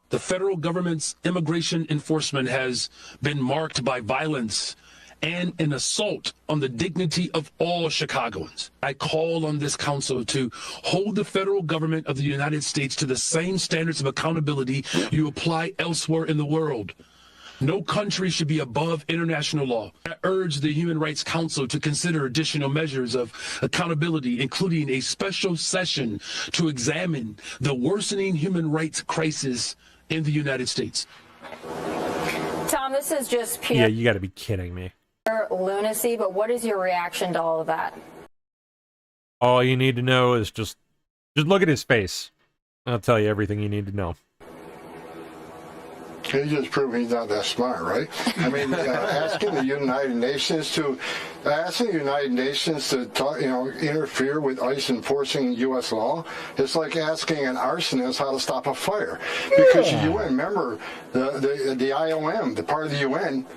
[SPEAKER 4] The federal government's immigration enforcement has been marked by violence and an assault on the dignity of all Chicagoans. I call on this council to hold the federal government of the United States to the same standards of accountability you apply elsewhere in the world. No country should be above international law. I urge the Human Rights Council to consider additional measures of accountability, including a special session to examine the worsening human rights crisis in the United States.
[SPEAKER 3] Tom, this is just pure
[SPEAKER 1] Yeah, you got to be kidding me.
[SPEAKER 3] lunacy, but what is your reaction to all of that?
[SPEAKER 1] All you need to know is just look at his face. I'll tell you everything you need to know.
[SPEAKER 5] He just proved he's not that smart, right? I mean, asking the United Nations to talk, interfere with ICE enforcing U.S. law, it's like asking an arsonist how to stop a fire. Because the UN, remember, the IOM, the part of the UN,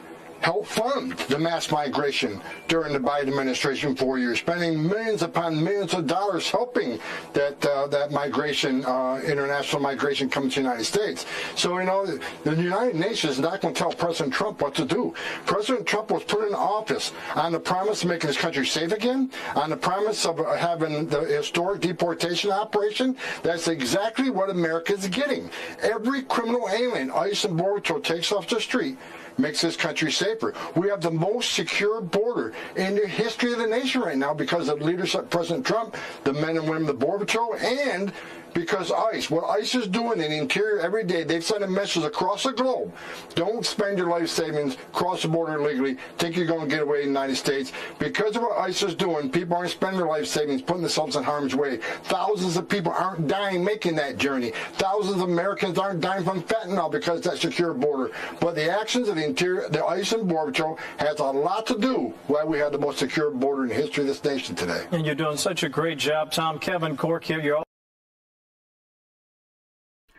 [SPEAKER 5] helped fund the mass migration during the Biden administration 4 years, spending millions upon millions of dollars helping that migration, international migration, come to the United States. So, the United Nations is not going to tell President Trump what to do. President Trump was put in office on the promise of making this country safe again, on the promise of having the historic deportation operation. That's exactly what America is getting. Every criminal alien ICE and Border Patrol takes off the street makes this country safer. We have the most secure border in the history of the nation right now because of leadership of President Trump, the men and women of the Border Patrol, and because ICE, what ICE is doing in the interior every day, they've sent a message across the globe. Don't spend your life savings, cross the border illegally, think you're going to get away in the United States. Because of what ICE is doing, people aren't spending their life savings, putting themselves in harm's way. Thousands of people aren't dying making that journey. Thousands of Americans aren't dying from fentanyl because of that secure border. But the actions of the interior, the ICE and Border Patrol, has a lot to do why we have the most secure border in the history of this nation today.
[SPEAKER 6] And you're doing such a great job, Tom. Kevin Cork here. You're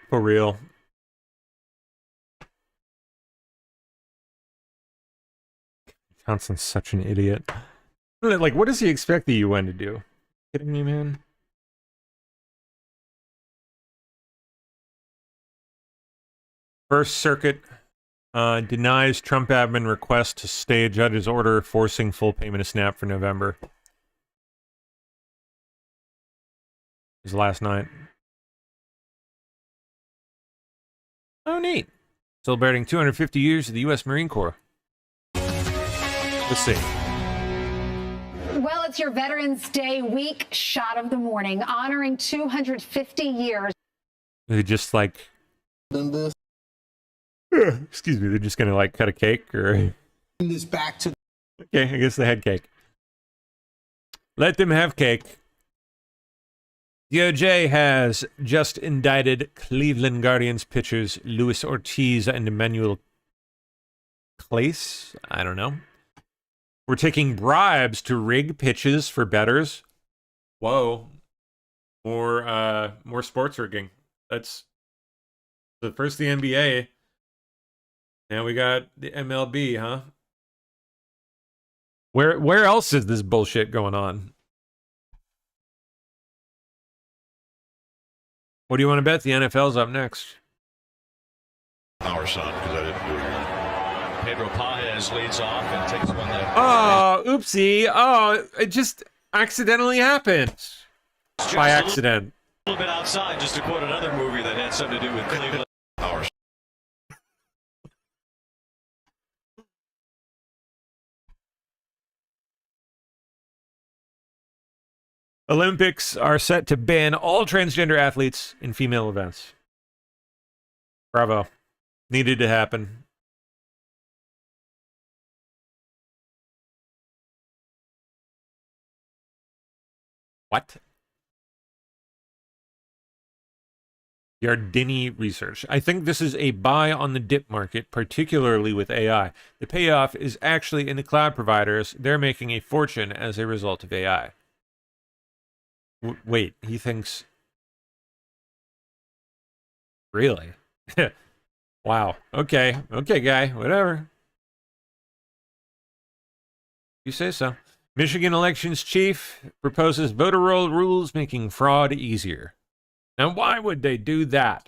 [SPEAKER 1] For real. Johnson's such an idiot. Like, what does he expect the UN to do? Kidding me, man? First Circuit denies Trump admin request to stay a judge's order forcing full payment of SNAP for November. It was last night. Oh, neat. Celebrating 250 years of the U.S. Marine Corps. Let's see.
[SPEAKER 23] Well, it's your Veterans Day week shot of the morning, honoring 250 years.
[SPEAKER 1] They just like... Excuse me, they're just going to like cut a cake or...
[SPEAKER 24] This back to...
[SPEAKER 1] Okay, I guess they had cake. Let them have cake. DOJ has just indicted Cleveland Guardians pitchers Luis Ortiz and Emmanuel Clace. I don't know. We're taking bribes to rig pitches for bettors. Whoa. More sports rigging. That's the first the NBA. Now we got the MLB, huh? Where else is this bullshit going on? What do you want to bet? The NFL's up next.
[SPEAKER 25] Our son, because I didn't do it. Pedro Paez leads off and takes one that.
[SPEAKER 1] Oh, oopsie. Oh, it just accidentally happened.
[SPEAKER 25] Just
[SPEAKER 1] by accident.
[SPEAKER 25] A little bit outside, just to quote another movie that had something to do with Cleveland. Our son.
[SPEAKER 1] Olympics are set to ban all transgender athletes in female events. Bravo. Needed to happen. What? Yardini Research. I think this is a buy on the dip market, particularly with AI. The payoff is actually in the cloud providers. They're making a fortune as a result of AI. Wait, he thinks... Really? Wow. Okay. Okay, guy. Whatever. You say so. Michigan elections chief proposes voter roll rules making fraud easier. Now, why would they do that?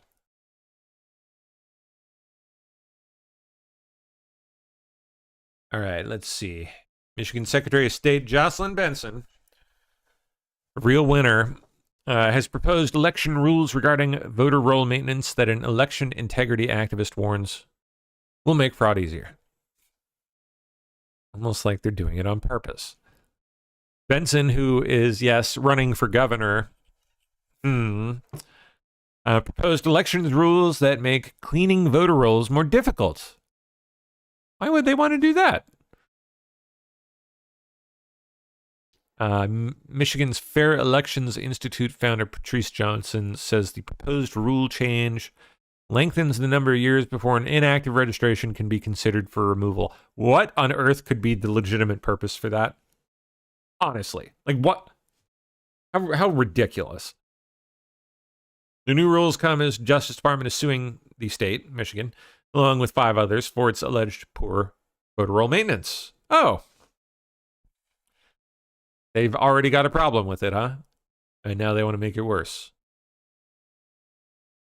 [SPEAKER 1] All right, let's see. Michigan Secretary of State Jocelyn Benson, a real winner, has proposed election rules regarding voter roll maintenance that an election integrity activist warns will make fraud easier. Almost like they're doing it on purpose. Benson, who is, yes, running for governor, proposed elections rules that make cleaning voter rolls more difficult. Why would they want to do that? Michigan's Fair Elections Institute founder Patrice Johnson says the proposed rule change lengthens the number of years before an inactive registration can be considered for removal. What on earth could be the legitimate purpose for that? Honestly, like what? How ridiculous. The new rules come as Justice Department is suing the state, Michigan, along with 5 others for its alleged poor voter roll maintenance. Oh. They've already got a problem with it, huh? And now they want to make it worse.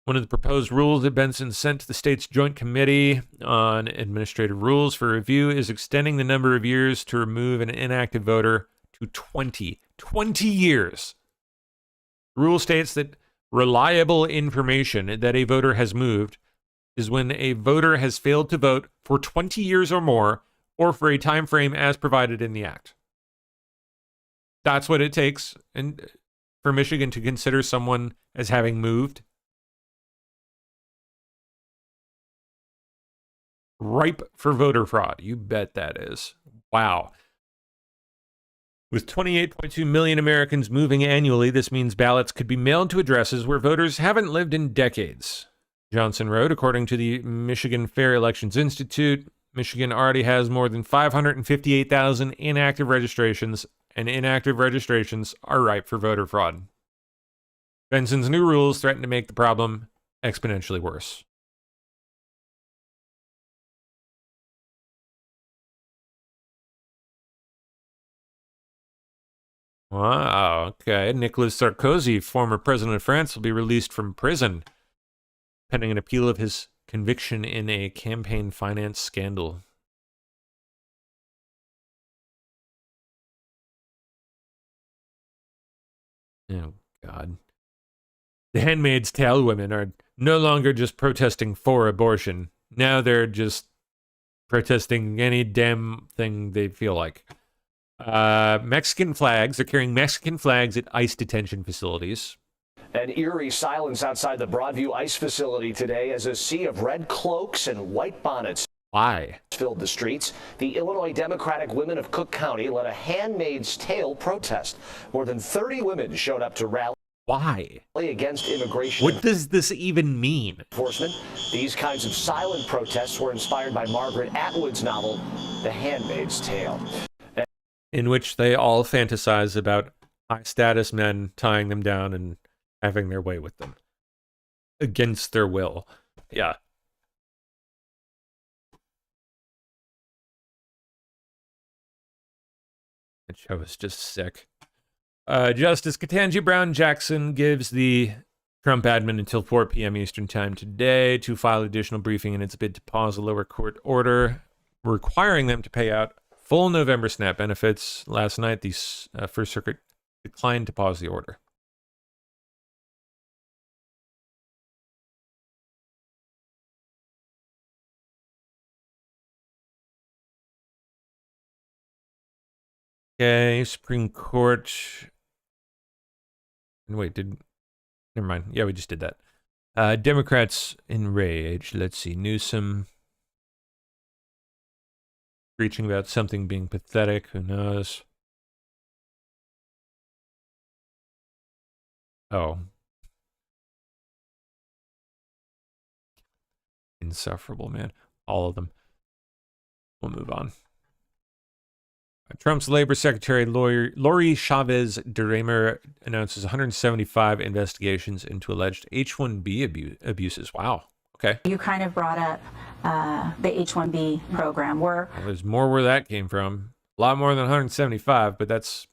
[SPEAKER 1] One of the proposed rules that Benson sent to the state's Joint Committee on Administrative Rules for review is extending the number of years to remove an inactive voter to 20. 20 years. The rule states that reliable information that a voter has moved is when a voter has failed to vote for 20 years or more, or for a time frame as provided in the act. That's what it takes and for Michigan to consider someone as having moved. Ripe for voter fraud. You bet that is. Wow. With 28.2 million Americans moving annually, this means ballots could be mailed to addresses where voters haven't lived in decades. Johnson wrote, according to the Michigan Fair Elections Institute, Michigan already has more than 558,000 inactive registrations, and inactive registrations are ripe for voter fraud. Benson's new rules threaten to make the problem exponentially worse. Wow, okay. Nicolas Sarkozy, former president of France, will be released from prison, pending an appeal of his conviction in a campaign finance scandal. Oh, God. The Handmaid's Tale women are no longer just protesting for abortion. Now they're just protesting any damn thing they feel like. Mexican flags. They're carrying Mexican flags at ICE detention facilities.
[SPEAKER 7] An eerie silence outside the Broadview ICE facility today as a sea of red cloaks and white bonnets filled the streets. The Illinois Democratic women of Cook County led a Handmaid's Tale protest. More than 30 women showed up to rally.
[SPEAKER 1] Why?
[SPEAKER 7] Against immigration.
[SPEAKER 1] What does this even mean?
[SPEAKER 7] Enforcement. These kinds of silent protests were inspired by Margaret Atwood's novel, The Handmaid's Tale,
[SPEAKER 1] in which they all fantasize about high-status men tying them down and having their way with them against their will. Yeah. That show is just sick. Justice Ketanji Brown Jackson gives the Trump admin until 4 p.m. Eastern Time today to file additional briefing in its bid to pause a lower court order requiring them to pay out full November SNAP benefits. Last night, the First Circuit declined to pause the order. Okay, Supreme Court. Wait, never mind. Yeah, we just did that. Democrats enraged. Let's see. Newsom preaching about something being pathetic. Who knows? Oh. Insufferable, man. All of them. We'll move on. Trump's Labor Secretary Lori Chavez DeRemer announces 175 investigations into alleged H-1B abuses. Wow. Okay.
[SPEAKER 8] You kind of brought up the H-1B program.
[SPEAKER 1] Well, there's more where that came from. A lot more than 175, but that's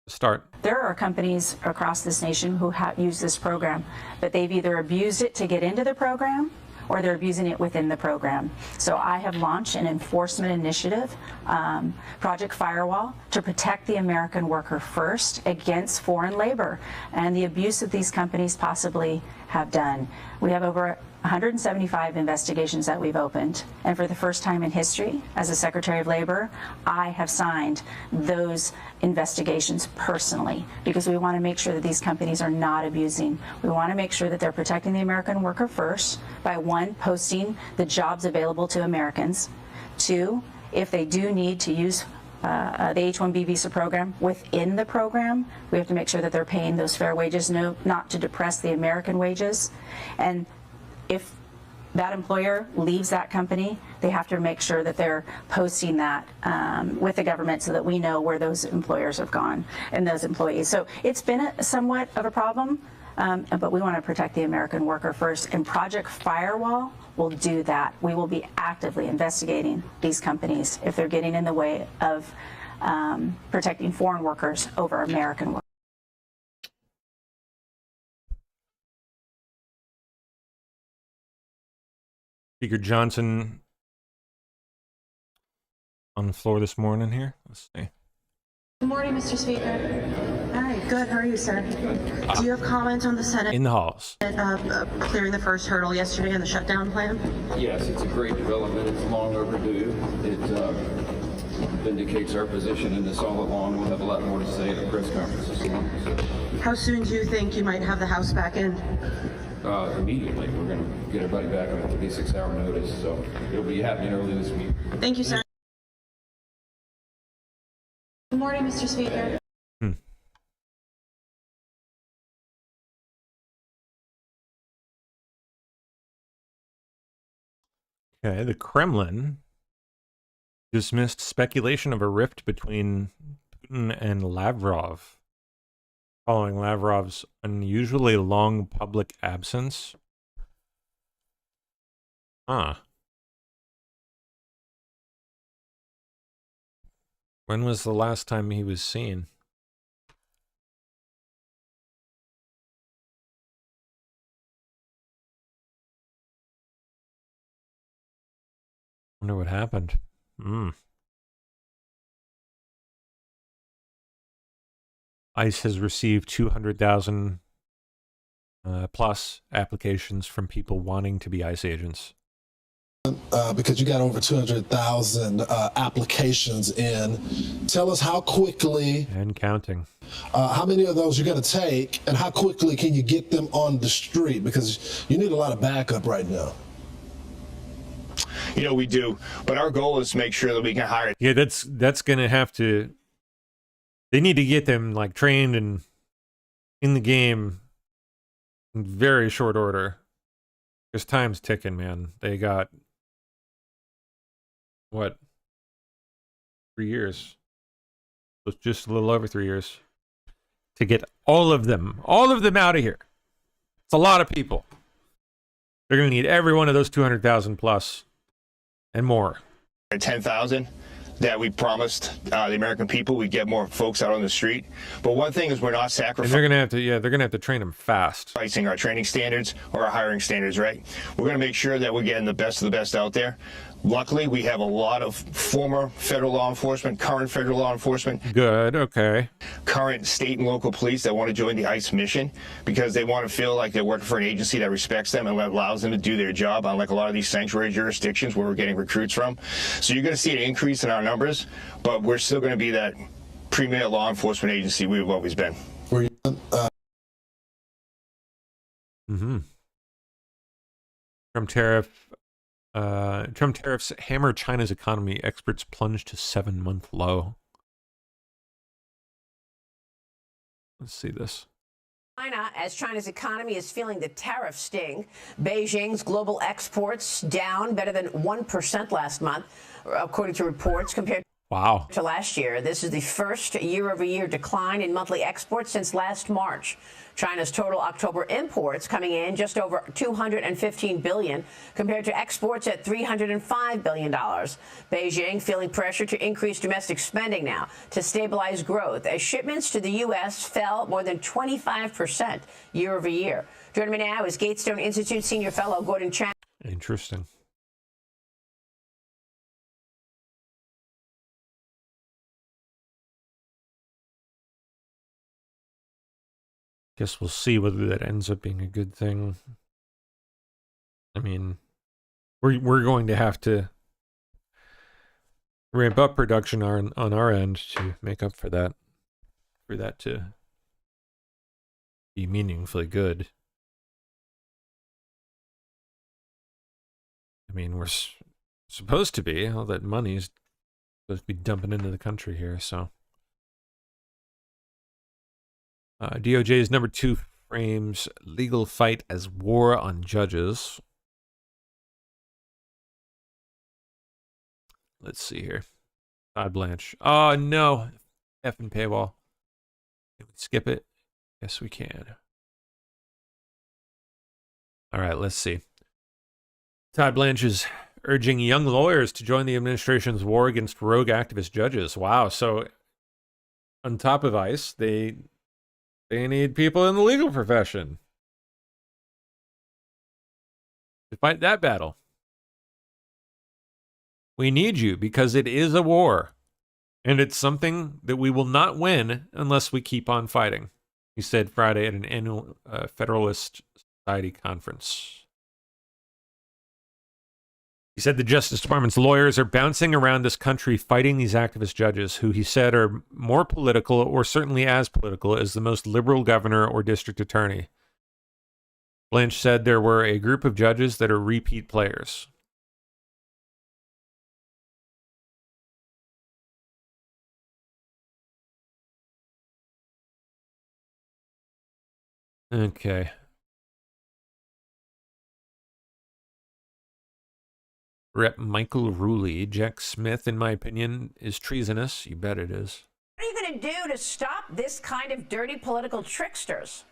[SPEAKER 1] a start.
[SPEAKER 8] There are companies across this nation who use this program, but they've either abused it to get into the program or they're abusing it within the program. So I have launched an enforcement initiative, Project Firewall, to protect the American worker first against foreign labor and the abuse that these companies possibly have done. We have over 175 investigations that we've opened, and for the first time in history, as a Secretary of Labor, I have signed those investigations personally because we want to make sure that these companies are not abusing. We want to make sure that they're protecting the American worker first by, one, posting the jobs available to Americans, two, if they do need to use the H-1B visa program within the program. We have to make sure that they're paying those fair wages, not to depress the American wages. And if that employer leaves that company, they have to make sure that they're posting that with the government so that we know where those employers have gone and those employees. So it's been somewhat of a problem, but we want to protect the American worker first. And Project Firewall will do that. We will be actively investigating these companies if they're getting in the way of protecting foreign workers over American workers.
[SPEAKER 1] Speaker Johnson on the floor this morning here. Let's see.
[SPEAKER 9] Good morning, Mr. Speaker. Hi, good. How are you, sir? Do you have comment on the Senate
[SPEAKER 1] in the halls
[SPEAKER 9] clearing the first hurdle yesterday on the shutdown plan?
[SPEAKER 10] Yes, it's a great development. It's long overdue. It vindicates our position in this all along. We'll have a lot more to say at the press conference this morning. So.
[SPEAKER 9] How soon do you think you might have the House back in?
[SPEAKER 10] Immediately. We're going to get everybody back on a 36-hour notice, so it'll be happening early this week.
[SPEAKER 9] Thank you, sir. Good morning, Mr. Speaker.
[SPEAKER 1] Okay, the Kremlin dismissed speculation of a rift between Putin and Lavrov following Lavrov's unusually long public absence. When was the last time he was seen? Wonder what happened. ICE has received 200,000 plus applications from people wanting to be ICE agents.
[SPEAKER 11] Because you got over 200,000 applications in. Tell us how quickly
[SPEAKER 1] and counting.
[SPEAKER 11] How many of those you're going to take, and how quickly can you get them on the street? Because you need a lot of backup right now.
[SPEAKER 12] You know, we do, but our goal is to make sure that we can hire.
[SPEAKER 1] Yeah, that's going to have to. They need to get them like trained and in the game in very short order. Because time's ticking, man. They got what? 3 years. So it's just a little over 3 years to get all of them out of here. It's a lot of people. They're going to need every one of those 200,000 plus and more.
[SPEAKER 12] 10,000 that we promised the American people we'd get more folks out on the street. But one thing is we're not sacrificing.
[SPEAKER 1] And they're going to have to train them fast.
[SPEAKER 12] Pricing our training standards or our hiring standards, right? We're going to make sure that we're getting the best of the best out there. Luckily, we have a lot of former federal law enforcement, current federal law enforcement.
[SPEAKER 1] Good, okay.
[SPEAKER 12] Current state and local police that want to join the ICE mission because they want to feel like they're working for an agency that respects them and allows them to do their job, unlike a lot of these sanctuary jurisdictions where we're getting recruits from. So you're going to see an increase in our numbers, but we're still going to be that premier law enforcement agency we've always been.
[SPEAKER 1] Trump tariffs hammer China's economy. Experts plunge to 7-month low. Let's see this.
[SPEAKER 24] China, as China's economy is feeling the tariff sting. Beijing's global exports down better than 1% last month, according to reports, compared to last year. This is the first year-over-year decline in monthly exports since last March. China's total October imports coming in just over $215 billion compared to exports at $305 billion. Beijing feeling pressure to increase domestic spending now to stabilize growth as shipments to the U.S. fell more than 25% year over year. Joining me now is Gatestone Institute Senior Fellow Gordon Chang.
[SPEAKER 1] Interesting. Guess we'll see whether that ends up being a good thing. I mean, we're going to have to ramp up production on our end to make up for that to be meaningfully good. I mean, we're supposed to be. All that money's supposed to be dumping into the country here, so. DOJ's number 2 frames legal fight as war on judges. Let's see here. Todd Blanche. Oh, no. Effing paywall. Can we skip it? Yes, we can. All right, let's see. Todd Blanche is urging young lawyers to join the administration's war against rogue activist judges. Wow. So on top of ICE, they need people in the legal profession to fight that battle. We need you because it is a war, and it's something that we will not win unless we keep on fighting, he said Friday at an annual Federalist Society conference. He said the Justice Department's lawyers are bouncing around this country fighting these activist judges who he said are more political or certainly as political as the most liberal governor or district attorney. Blanche said there were a group of judges that are repeat players. Okay. Rep. Michael Ruley. Jack Smith, in my opinion, is treasonous. You bet it is.
[SPEAKER 24] What are you going to do to stop this kind of dirty political tricksters?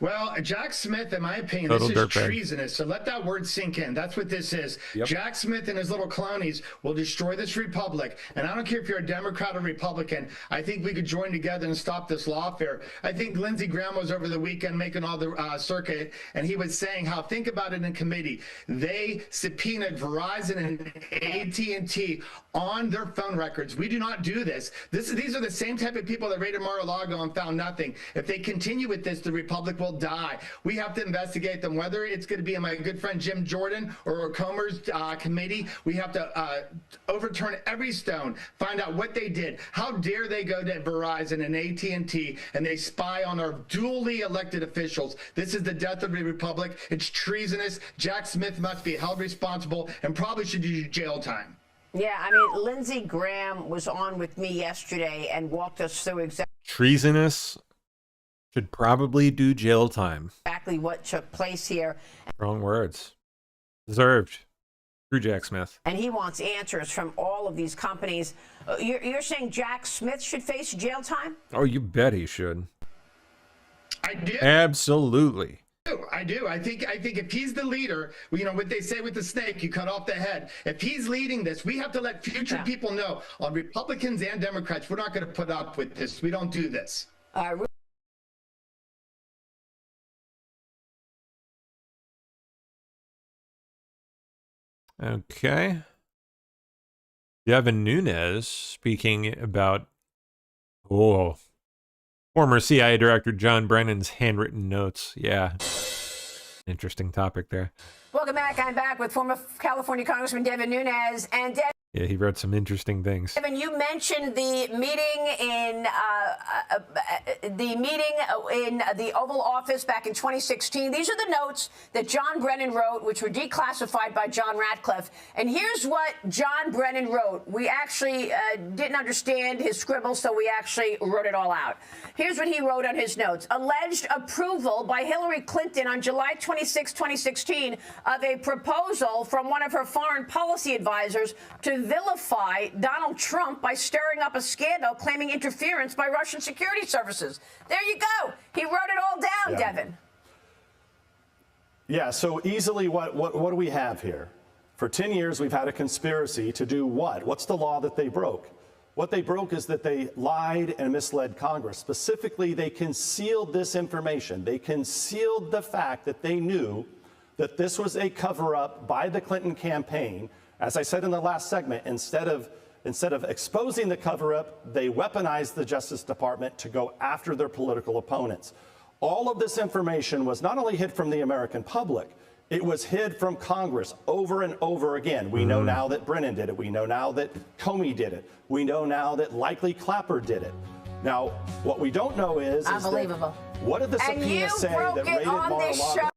[SPEAKER 13] Well, Jack Smith, in my opinion,
[SPEAKER 1] Total
[SPEAKER 13] this is
[SPEAKER 1] dirtbag.
[SPEAKER 13] treasonous. So let that word sink in. That's what this is.
[SPEAKER 1] Yep.
[SPEAKER 13] Jack Smith and his little cronies will destroy this republic. And I don't care if you're a Democrat or Republican. I think we could join together and stop this lawfare. I think Lindsey Graham was over the weekend making all the circuit, and he was saying how, think about it in committee. They subpoenaed Verizon and AT&T on their phone records. We do not do this. These are the same type of people that raided Mar-a-Lago and found nothing. If they continue with this, the republic will die. We have to investigate them, whether it's going to be in my good friend Jim Jordan or Comer's committee. We have to overturn every stone, find out what they did. How dare they go to Verizon and AT&T and they spy on our duly elected officials? This is the death of the republic. It's treasonous. Jack Smith must be held responsible and probably should do jail time.
[SPEAKER 24] Yeah, I mean, Lindsey Graham was on with me yesterday and walked us through
[SPEAKER 1] Treasonous. Should probably do jail time.
[SPEAKER 24] exactly what took place here.
[SPEAKER 1] Wrong words. Deserved. Screw Jack Smith.
[SPEAKER 24] And he wants answers from all of these companies. You're saying Jack Smith should face jail time?
[SPEAKER 1] Oh, you bet he should.
[SPEAKER 13] I do.
[SPEAKER 1] Absolutely.
[SPEAKER 13] I do. I think if he's the leader, you know what they say with the snake, you cut off the head. If he's leading this, we have to let future people know, on Republicans and Democrats, we're not going to put up with this. We don't do this.
[SPEAKER 1] Okay. Devin Nunes speaking about former CIA Director John Brennan's handwritten notes. Yeah. Interesting topic there.
[SPEAKER 24] Welcome back. I'm back with former California Congressman Devin Nunes. And
[SPEAKER 1] Yeah, he wrote some interesting things.
[SPEAKER 24] Devin, you mentioned the meeting in the Oval Office back in 2016. These are the notes that John Brennan wrote, which were declassified by John Ratcliffe. And here's what John Brennan wrote. We actually didn't understand his scribble, so we actually wrote it all out. Here's what he wrote on his notes. Alleged approval by Hillary Clinton on July 26, 2016 of a proposal from one of her foreign policy advisors to vilify Donald Trump by stirring up a scandal claiming interference by Russian security services. There you go. He wrote it all down, Devin.
[SPEAKER 14] Yeah, so easily what do we have here? For 10 years, we've had a conspiracy to do what? What's the law that they broke? What they broke is that they lied and misled Congress. Specifically, they concealed this information. They concealed the fact that they knew that this was a cover-up by the Clinton campaign. As I said in the last segment, instead of exposing the cover-up, they weaponized the Justice Department to go after their political opponents. All of this information was not only hid from the American public, it was hid from Congress over and over again. We know now that Brennan did it. We know now that Comey did it. We know now that likely Clapper did it. Now, what we don't know is
[SPEAKER 24] Unbelievable.
[SPEAKER 14] What did the subpoena say that raided Mar-a-Lago?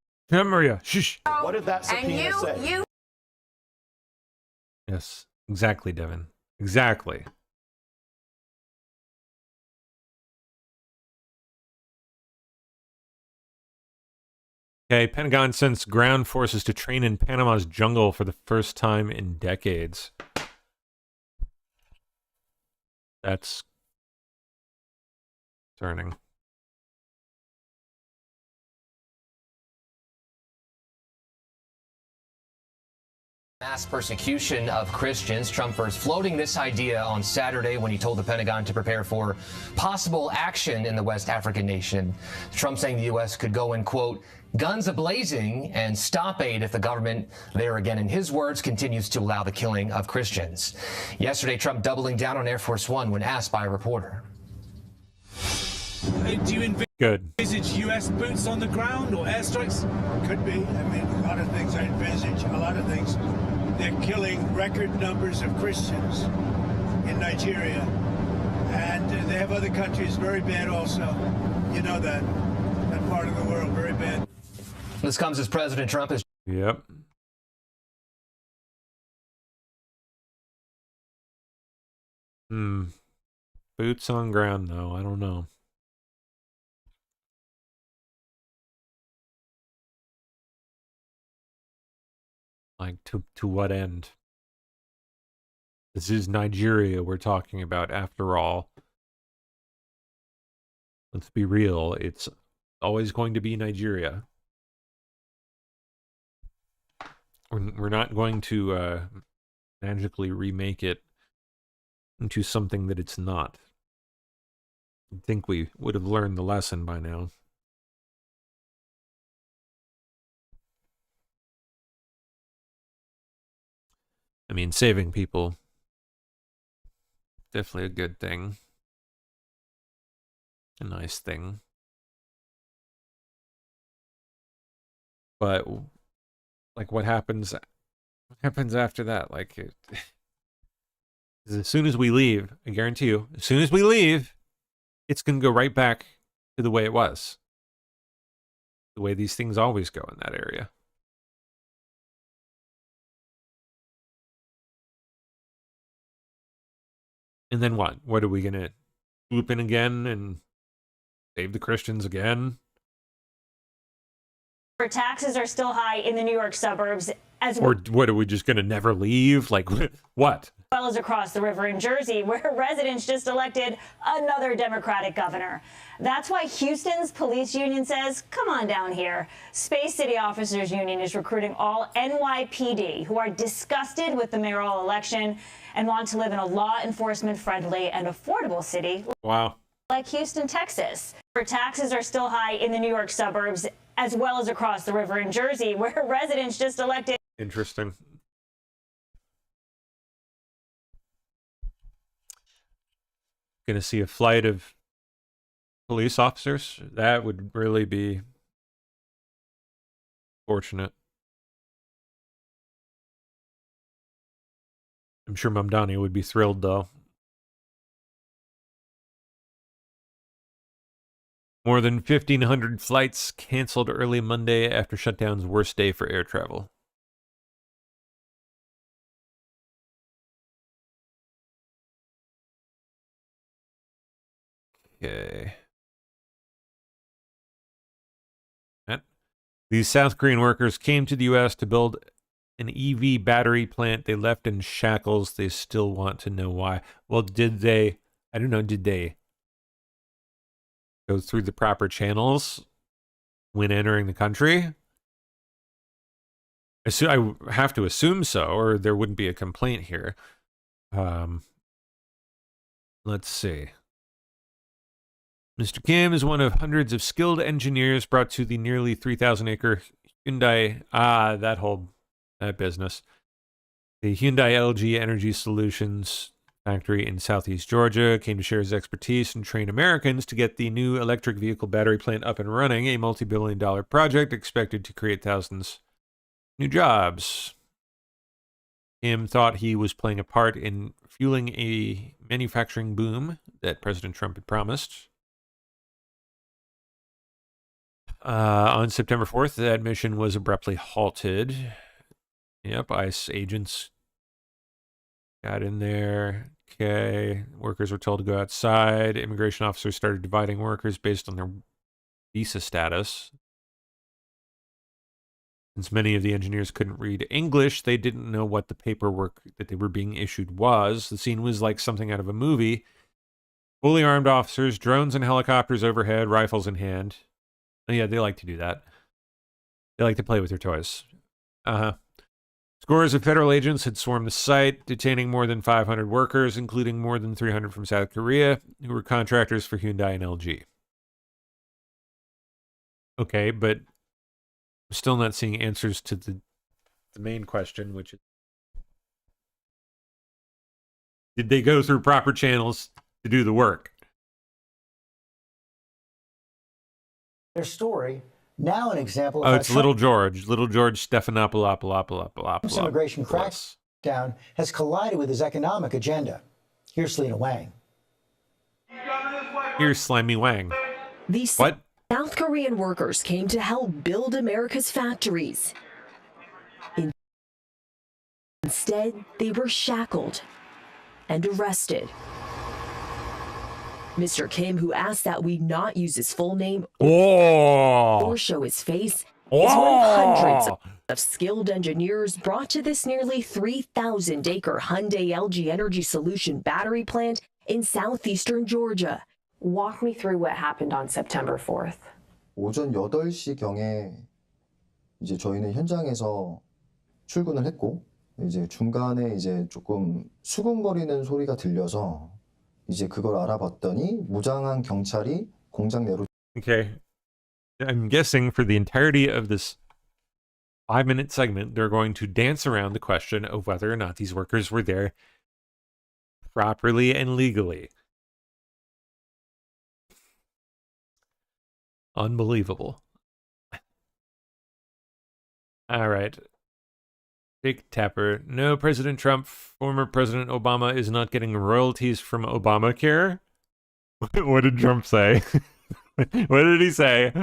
[SPEAKER 1] Maria, shush.
[SPEAKER 14] What did that subpoena say?
[SPEAKER 1] Yes. Exactly, Devin. Exactly. Okay, Pentagon sends ground forces to train in Panama's jungle for the first time in decades. That's concerning.
[SPEAKER 15] Mass persecution of Christians. Trump first floating this idea on Saturday when he told the Pentagon to prepare for possible action in the West African nation. Trump saying the U.S. could go in, quote, guns a-blazing and stop aid if the government, there again in his words, continues to allow the killing of Christians. Yesterday, Trump doubling down on Air Force One when asked by a reporter.
[SPEAKER 16] Do you envisage U.S. boots on the ground or airstrikes?
[SPEAKER 20] Could be. I mean, a lot of things I envisage, a lot of things. They're killing record numbers of Christians in Nigeria. And they have other countries very bad also. You know that. That part of the world, very bad.
[SPEAKER 15] This comes as President Trump is...
[SPEAKER 1] Yep. Boots on ground, though. I don't know. Like, to what end? This is Nigeria we're talking about, after all. Let's be real. It's always going to be Nigeria. We're not going to magically remake it into something that it's not. I think we would have learned the lesson by now. I mean, saving people, definitely a good thing. A nice thing. But, like, what happens after that? Like, as soon as we leave, I guarantee you, as soon as we leave, it's going to go right back to the way it was. The way these things always go in that area. And then what? What are we going to swoop in again and save the Christians again?
[SPEAKER 17] Taxes are still high in the New York suburbs, as
[SPEAKER 1] Or what, are we just going to never leave? Like, what?
[SPEAKER 17] well as across the river in Jersey, where residents just elected another Democratic governor. That's why Houston's police union says, come on down here. Space City Officers Union is recruiting all NYPD who are disgusted with the mayoral election and want to live in a law enforcement friendly and affordable city.
[SPEAKER 1] Wow.
[SPEAKER 17] Like Houston, Texas. Where taxes are still high in the New York suburbs, as well as across the river in Jersey, where residents just elected.
[SPEAKER 1] Interesting. Gonna see a flight of police officers? That would really be fortunate. I'm sure Mamdani would be thrilled, though. More than 1,500 flights canceled early Monday after shutdown's worst day for air travel. Okay. These South Korean workers came to the U.S. to build an EV battery plant they left in shackles. They still want to know why. Well, did they, I don't know, did they go through the proper channels when entering the country? I have to assume so, or there wouldn't be a complaint here. Let's see. Mr. Kim is one of hundreds of skilled engineers brought to the nearly 3,000-acre Hyundai, that business. The Hyundai LG Energy Solutions factory in Southeast Georgia came to share his expertise and train Americans to get the new electric vehicle battery plant up and running, a multi-billion-dollar project expected to create thousands of new jobs. Kim thought he was playing a part in fueling a manufacturing boom that President Trump had promised. On September 4th, that mission was abruptly halted. Yep, ICE agents Got in there. Okay. Workers were told to go outside. Immigration officers started dividing workers based on their visa status. Since many of the engineers couldn't read English, they didn't know what the paperwork that they were being issued was. The scene was like something out of a movie. Fully armed officers, drones and helicopters overhead, rifles in hand. Oh, yeah, they like to do that. They like to play with their toys. Scores of federal agents had swarmed the site, detaining more than 500 workers, including more than 300 from South Korea, who were contractors for Hyundai and LG. Okay, but I'm still not seeing answers to the main question, which is, did they go through proper channels to do the work?
[SPEAKER 2] Their story, now an example of
[SPEAKER 1] Oh,
[SPEAKER 2] how
[SPEAKER 1] it's Little George. Little George Stephanopoulos.
[SPEAKER 2] immigration crackdown has collided with his economic agenda. Here's Selena Wang.
[SPEAKER 1] Here's Slimy Wang.
[SPEAKER 18] These
[SPEAKER 1] What?
[SPEAKER 18] South Korean workers came to help build America's factories. Instead, they were shackled and arrested. Mr. Kim, who asked that we not use his full name or show his face, is one of hundreds of skilled engineers brought to this nearly 3,000-acre Hyundai LG Energy Solution battery plant in southeastern Georgia. Walk me through what happened on September 4th.
[SPEAKER 19] 오전 8시경에 이제 저희는 현장에서 출근을 했고 이제 중간에 이제 조금 수근거리는 소리가 들려서 이제 그걸 알아봤더니 무장한 경찰이 공장 내로.
[SPEAKER 1] Okay. I'm guessing for the entirety of this 5-minute segment, they're going to dance around the question of whether or not these workers were there properly and legally. Unbelievable. All right. Jake Tapper. No, President Trump, former President Obama is not getting royalties from Obamacare. What did Trump say? What did he say?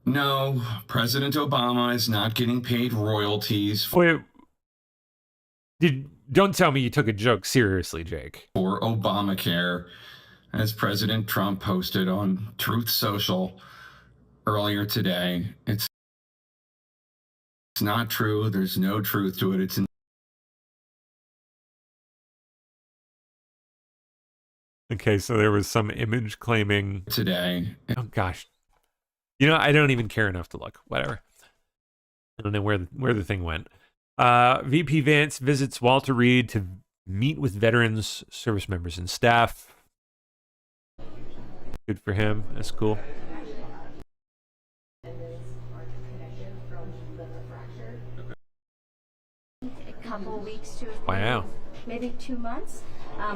[SPEAKER 21] No, President Obama is not getting paid royalties.
[SPEAKER 1] Wait. Don't tell me you took a joke seriously, Jake.
[SPEAKER 21] For Obamacare, as President Trump posted on Truth Social earlier today. It's not true. There's no truth to it. It's
[SPEAKER 1] Okay, so there was some image claiming
[SPEAKER 21] today.
[SPEAKER 1] Oh gosh. You know, I don't even care enough to look. Whatever. I don't know where the thing went. VP Vance visits Walter Reed to meet with veterans, service members, and staff. Good for him. That's cool.
[SPEAKER 22] A couple weeks to
[SPEAKER 1] Wow.
[SPEAKER 22] maybe 2 months.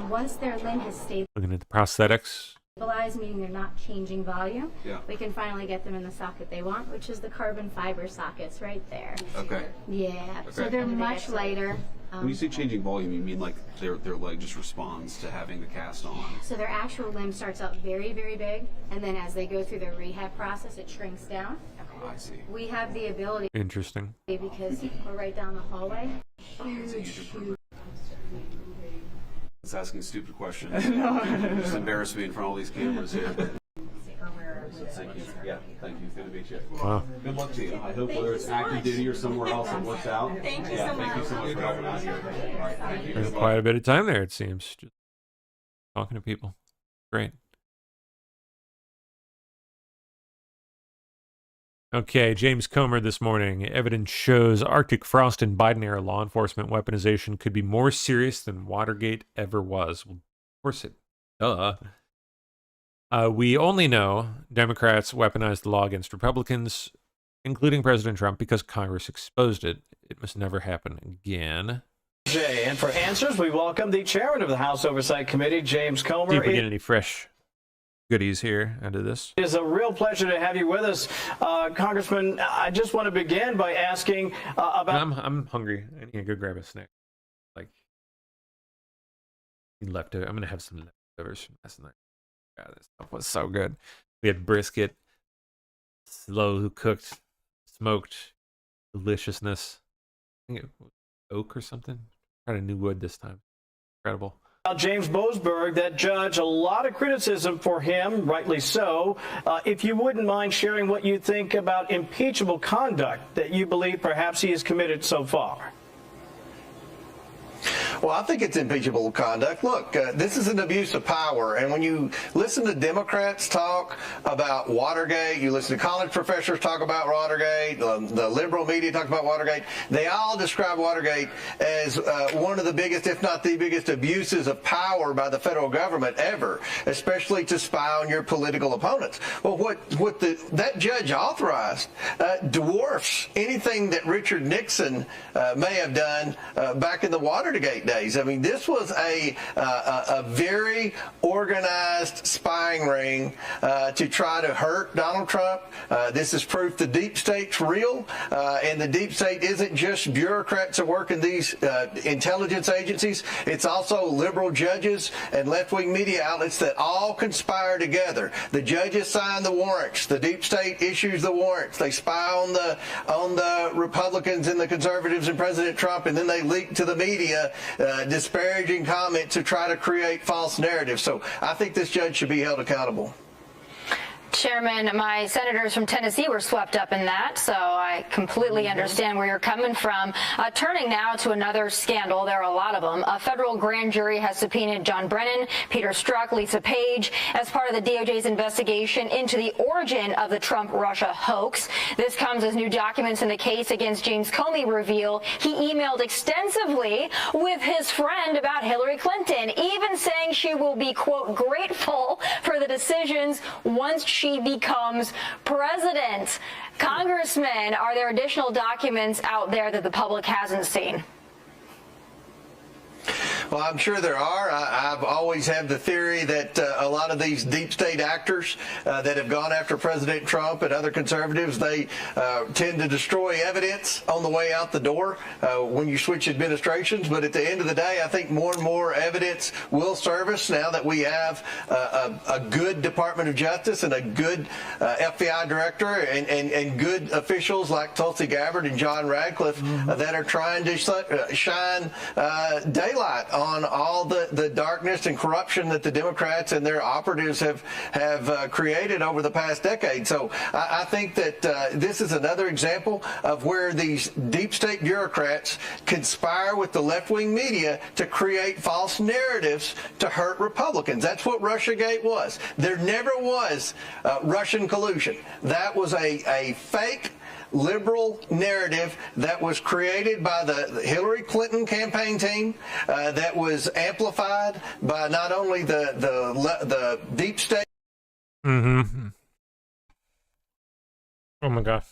[SPEAKER 22] Once their limb has
[SPEAKER 1] Looking at the prosthetics.
[SPEAKER 22] stabilized, meaning they're not changing volume,
[SPEAKER 25] Yeah.
[SPEAKER 22] we can finally get them in the socket they want, which is the carbon fiber sockets right there.
[SPEAKER 25] Okay.
[SPEAKER 22] Yeah, so
[SPEAKER 25] Okay.
[SPEAKER 22] they're much lighter.
[SPEAKER 26] When you say changing volume, you mean like their leg just responds to having the cast on?
[SPEAKER 22] So their actual limb starts out very, very big, and then as they go through their rehab process, it shrinks down.
[SPEAKER 26] I see.
[SPEAKER 22] We have the ability,
[SPEAKER 1] Interesting.
[SPEAKER 22] because we're right down the hallway.
[SPEAKER 26] It's asking a stupid question. You just embarrass me in front of all these cameras here. Thank you. Yeah, thank you. Good to meet you.
[SPEAKER 1] Wow.
[SPEAKER 26] Good luck to you. I hope whether it's active duty or somewhere else it works out.
[SPEAKER 22] Thank you
[SPEAKER 26] yeah,
[SPEAKER 22] so
[SPEAKER 26] thank you
[SPEAKER 22] much.
[SPEAKER 26] so much for helping out here. All right, thank you.
[SPEAKER 1] There's
[SPEAKER 26] Good luck.
[SPEAKER 1] quite a bit of time there, it seems. Just talking to people. Great. Okay, James Comer this morning. Evidence shows Arctic frost and Biden-era law enforcement weaponization could be more serious than Watergate ever was. Well, of course it. Duh. We only know Democrats weaponized the law against Republicans, including President Trump, because Congress exposed it. It must never happen again.
[SPEAKER 6] And for answers, we welcome the chairman of the House Oversight Committee, James Comer.
[SPEAKER 1] See if we get any fresh goodies here out of this.
[SPEAKER 6] It is a real pleasure to have you with us, Congressman. I just want to begin by asking about.
[SPEAKER 1] I'm hungry. I need to go grab a snack. Like leftover. I'm gonna have some leftovers from last night. God, this stuff was so good. We had brisket, slow cooked, smoked deliciousness. I think it was oak or something. Tried a new wood this time. Incredible.
[SPEAKER 6] James Boasberg, that judge, a lot of criticism for him, rightly so. If you wouldn't mind sharing what you think about impeachable conduct that you believe perhaps he has committed so far.
[SPEAKER 3] Well, I think it's impeachable conduct. Look, this is an abuse of power. And when you listen to Democrats talk about Watergate, you listen to college professors talk about Watergate, the liberal media talk about Watergate, they all describe Watergate as one of the biggest, if not the biggest, abuses of power by the federal government ever, especially to spy on your political opponents. Well, what that judge authorized dwarfs anything that Richard Nixon may have done back in the Watergate days. I mean, this was a very organized spying ring to try to hurt Donald Trump. This is proof the deep state's real, and the deep state isn't just bureaucrats that work in these intelligence agencies. It's also liberal judges and left-wing media outlets that all conspire together. The judges sign the warrants. The deep state issues the warrants. They spy on the Republicans and the conservatives and President Trump, and then they leak to the media disparaging comments to try to create false narratives. So I think this judge should be held accountable.
[SPEAKER 4] Chairman, my senators from Tennessee were swept up in that, so I completely understand where you're coming from. Turning now to another scandal, there are a lot of them. A federal grand jury has subpoenaed John Brennan, Peter Strzok, Lisa Page as part of the DOJ's investigation into the origin of the Trump-Russia hoax. This comes as new documents in the case against James Comey reveal he emailed extensively with his friend about Hillary Clinton, even saying she will be, quote, grateful for the decisions once she becomes president. Congressman, are there additional documents out there that the public hasn't seen?
[SPEAKER 3] Well, I'm sure there are. I've always had the theory that a lot of these deep state actors that have gone after President Trump and other conservatives, they tend to destroy evidence on the way out the door when you switch administrations. But at the end of the day, I think more and more evidence will surface now that we have a good Department of Justice and a good FBI director and good officials like Tulsi Gabbard and John Radcliffe that are trying to shine daylight on all the darkness and corruption that the Democrats and their operatives have created over the past decade. So I think that this is another example of where these deep state bureaucrats conspire with the left-wing media to create false narratives to hurt Republicans. That's what Russiagate was. There never was Russian collusion. That was a fake liberal narrative that was created by the Hillary Clinton campaign team, that was amplified by not only the deep state.
[SPEAKER 1] Mm-hmm. Oh my gosh.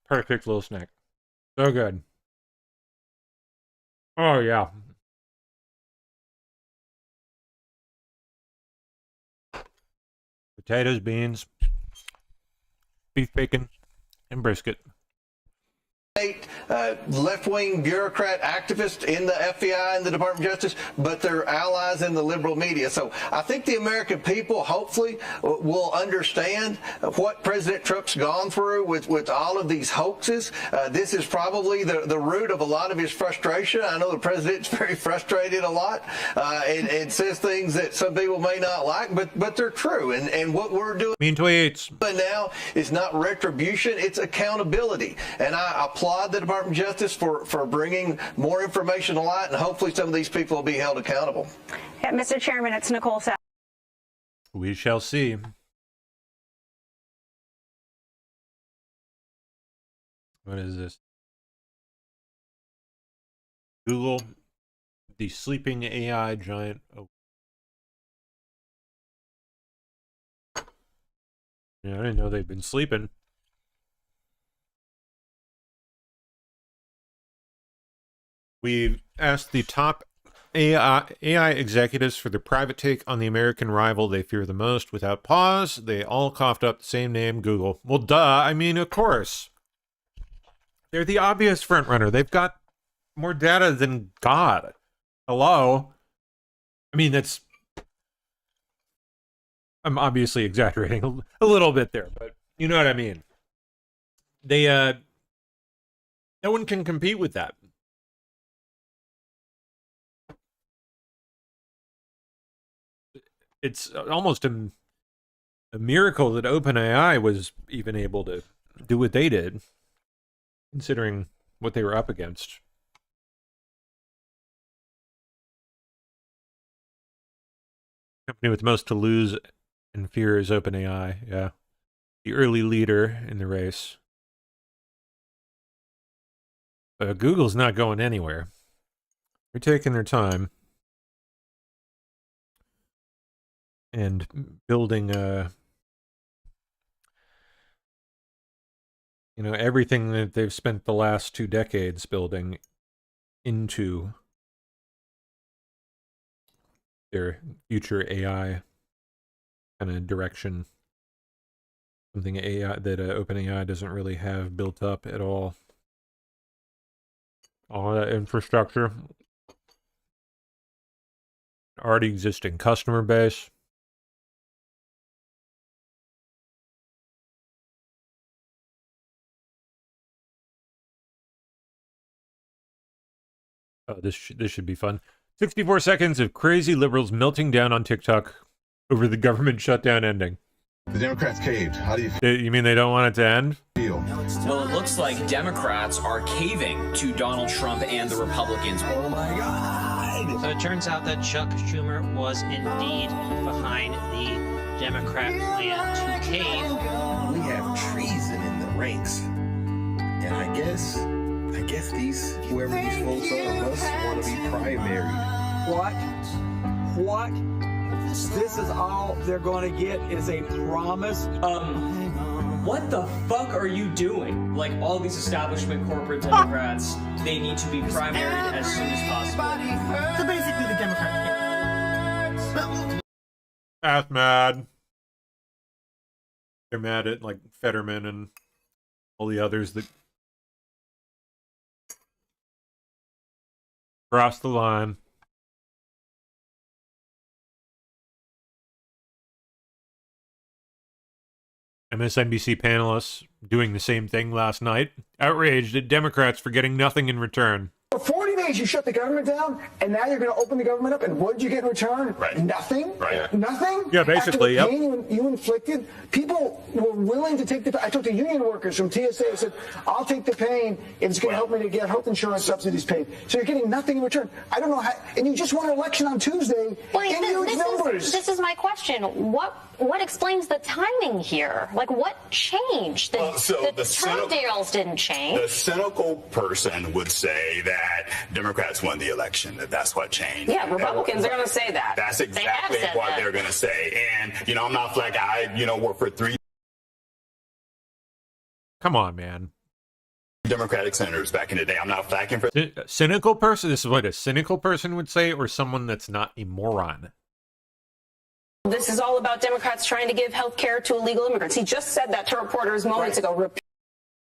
[SPEAKER 1] Perfect little snack. So good. Oh yeah. Potatoes, beans, beef bacon, and brisket.
[SPEAKER 3] Left-wing bureaucrat activists in the FBI and the Department of Justice, but they're allies in the liberal media. So I think the American people hopefully will understand what President Trump's gone through with all of these hoaxes. This is probably the root of a lot of his frustration. I know the president's very frustrated a lot and says things that some people may not like, but they're true. And what we're doing
[SPEAKER 1] mean tweets
[SPEAKER 3] now is not retribution, it's accountability. And I applaud the Department of Justice for bringing more information to light, and hopefully some of these people will be held accountable.
[SPEAKER 4] Yeah, Mr. Chairman, it's Nicole South.
[SPEAKER 1] We shall see. What is this? Google, the sleeping AI giant. Oh. Yeah, I didn't know they've been sleeping. We've asked the top AI executives for their private take on the American rival they fear the most. Without pause, they all coughed up the same name, Google. Well, duh. I mean, of course. They're the obvious frontrunner. They've got more data than God. Hello? I mean, that's... I'm obviously exaggerating a little bit there, but you know what I mean. They, no one can compete with that. it's almost a miracle that OpenAI was even able to do what they did, considering what they were up against. Company with most to lose and fear is OpenAI. Yeah, the early leader in the race. Google's not going anywhere. They're taking their time and building everything that they've spent the last 2 decades building into their future AI kind of direction. Something AI that OpenAI doesn't really have built up at all. All that infrastructure, already existing customer base. Oh, this should be fun. 64 seconds of crazy liberals melting down on TikTok over the government shutdown ending.
[SPEAKER 5] The Democrats caved. How do you feel?
[SPEAKER 1] You mean they don't want it to end?
[SPEAKER 7] Well, it looks like Democrats are caving to Donald Trump and the Republicans.
[SPEAKER 5] Oh my God!
[SPEAKER 8] So it turns out that Chuck Schumer was indeed behind the Democrat plan to cave.
[SPEAKER 5] We have treason in the ranks, and I guess these whoever these folks are must want to be primary.
[SPEAKER 9] What? This is all they're going to get is a promise.
[SPEAKER 7] What the fuck are you doing? Like, all these establishment corporate Democrats, they need to be primaried as soon as possible.
[SPEAKER 9] So basically the Democrats.
[SPEAKER 1] That's mad. They're mad at, like, Fetterman and all the others that crossed the line. MSNBC panelists doing the same thing last night, outraged at Democrats for getting nothing in return.
[SPEAKER 10] For 40 days, you shut the government down, and now you're going to open the government up, and what did you get in return?
[SPEAKER 5] Right.
[SPEAKER 10] Nothing?
[SPEAKER 5] Right.
[SPEAKER 10] Nothing?
[SPEAKER 1] Yeah, basically,
[SPEAKER 10] After the pain you inflicted, people were willing to take the I talked to union workers from TSA. I said, I'll take the pain if it's going to help me to get health insurance subsidies paid. So you're getting nothing in return. I don't know how, and you just won an election on Tuesday in huge numbers.
[SPEAKER 4] This is my question. What explains the timing here? Like, what changed? The Trump deals didn't change.
[SPEAKER 23] The cynical person would say that Democrats won the election, that's what changed.
[SPEAKER 24] Yeah, Republicans are going to say that.
[SPEAKER 23] That's exactly what they're going to say. And, I'm not like I, work for 3
[SPEAKER 1] Come on, man.
[SPEAKER 23] Democratic senators back in the day. I'm not flacking for...
[SPEAKER 1] Cynical person? This is what a cynical person would say, or someone that's not a moron?
[SPEAKER 24] This is all about Democrats trying to give health care to illegal immigrants. He just said that to reporters moments ago.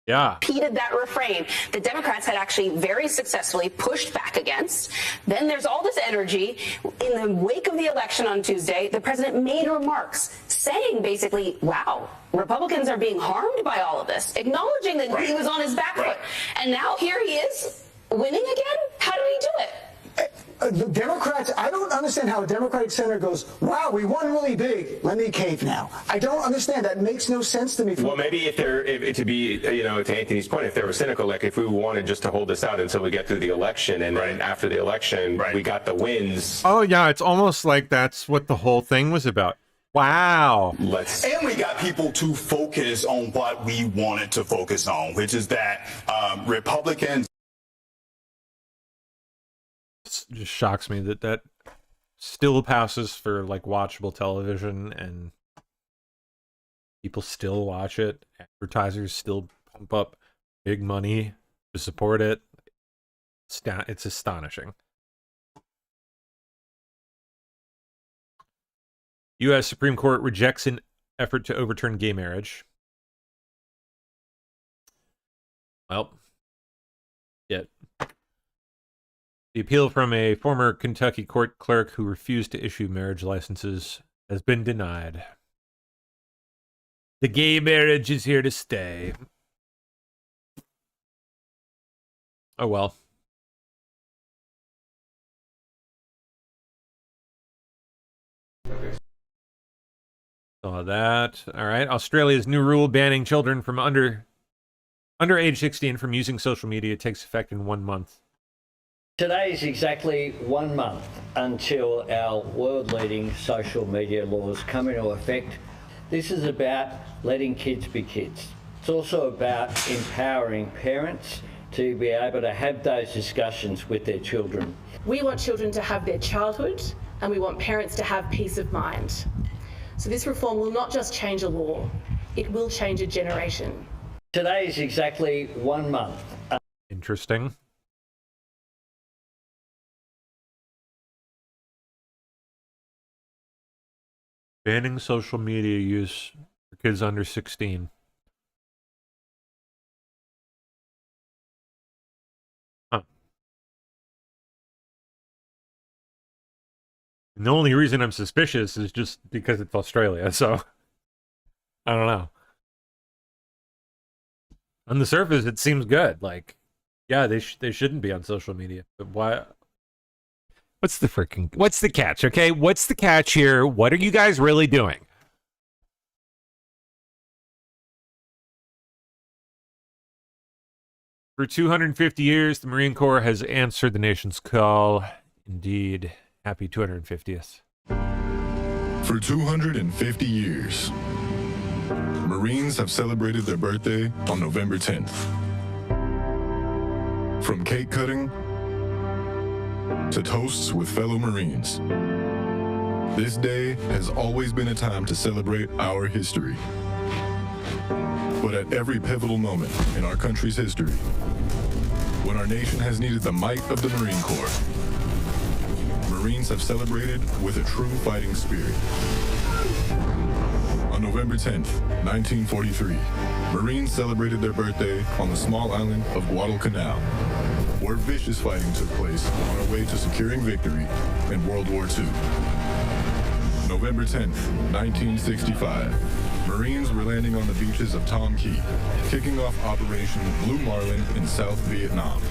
[SPEAKER 24] Repeated that refrain that Democrats had actually very successfully pushed back against. Then there's all this energy. In the wake of the election on Tuesday, the president made remarks saying basically, wow, Republicans are being harmed by all of this, acknowledging that he was on his back foot. And now here he is winning again? How did he do it?
[SPEAKER 10] The Democrats, I don't understand how a Democratic senator goes, wow, we won really big. Let me cave now. I don't understand. That makes no sense to me.
[SPEAKER 27] Well, maybe to Anthony's point, if they were cynical, like if we wanted just to hold this out until we get through the election, and then after the election, we got the wins.
[SPEAKER 1] Oh, yeah, it's almost like that's what the whole thing was about. Wow.
[SPEAKER 23] And we got people to focus on what we wanted to focus on, which is that Republicans.
[SPEAKER 1] It just shocks me that still passes for like watchable television, and people still watch it. Advertisers still pump up big money to support it. It's astonishing. U.S. Supreme Court rejects an effort to overturn gay marriage. Well, yet. The appeal from a former Kentucky court clerk who refused to issue marriage licenses has been denied. The gay marriage is here to stay. Oh well. Saw that. All right. Australia's new rule banning children from under age 16 from using social media takes effect in 1 month.
[SPEAKER 11] Today is exactly 1 month until our world-leading social media laws come into effect. This is about letting kids be kids. It's also about empowering parents to be able to have those discussions with their children.
[SPEAKER 12] We want children to have their childhood, and we want parents to have peace of mind. So this reform will not just change a law, it will change a generation.
[SPEAKER 11] Today is exactly 1 month.
[SPEAKER 1] Interesting. Banning social media use for kids under 16. Huh. And the only reason I'm suspicious is just because it's Australia, so I don't know. On the surface, it seems good. Like, yeah, they shouldn't be on social media, but why? What's the catch? Okay, what's the catch here? What are you guys really doing? For 250 years, the Marine Corps has answered the nation's call. Indeed, happy 250th.
[SPEAKER 13] For 250 years, Marines have celebrated their birthday on November 10th. From cake cutting to toasts with fellow Marines, this day has always been a time to celebrate our history. But at every pivotal moment in our country's history, when our nation has needed the might of the Marine Corps, Marines have celebrated with a true fighting spirit. On November 10th, 1943, Marines celebrated their birthday on the small island of Guadalcanal, where vicious fighting took place on our way to securing victory in World War II. November 10th, 1965, Marines were landing on the beaches of Tom Key, kicking off Operation Blue Marlin in South Vietnam.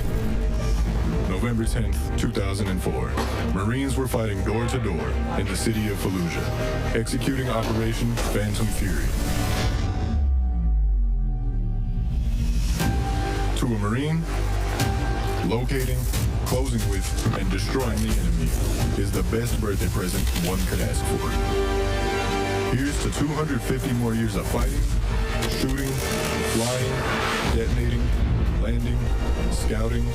[SPEAKER 13] November 10th, 2004, Marines were fighting door-to-door in the city of Fallujah, executing Operation Phantom Fury. To a Marine, locating, closing with, and destroying the enemy is the best birthday present one could ask for. Here's to 250 more years of fighting, shooting, flying, detonating, landing, scouting,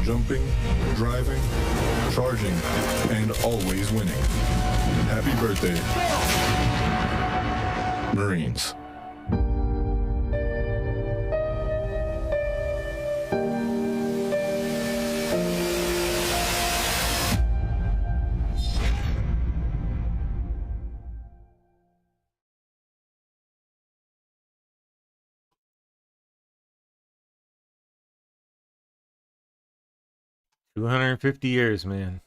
[SPEAKER 13] jumping, driving, charging, and always winning. Happy birthday, Marines.
[SPEAKER 1] $250 years, man.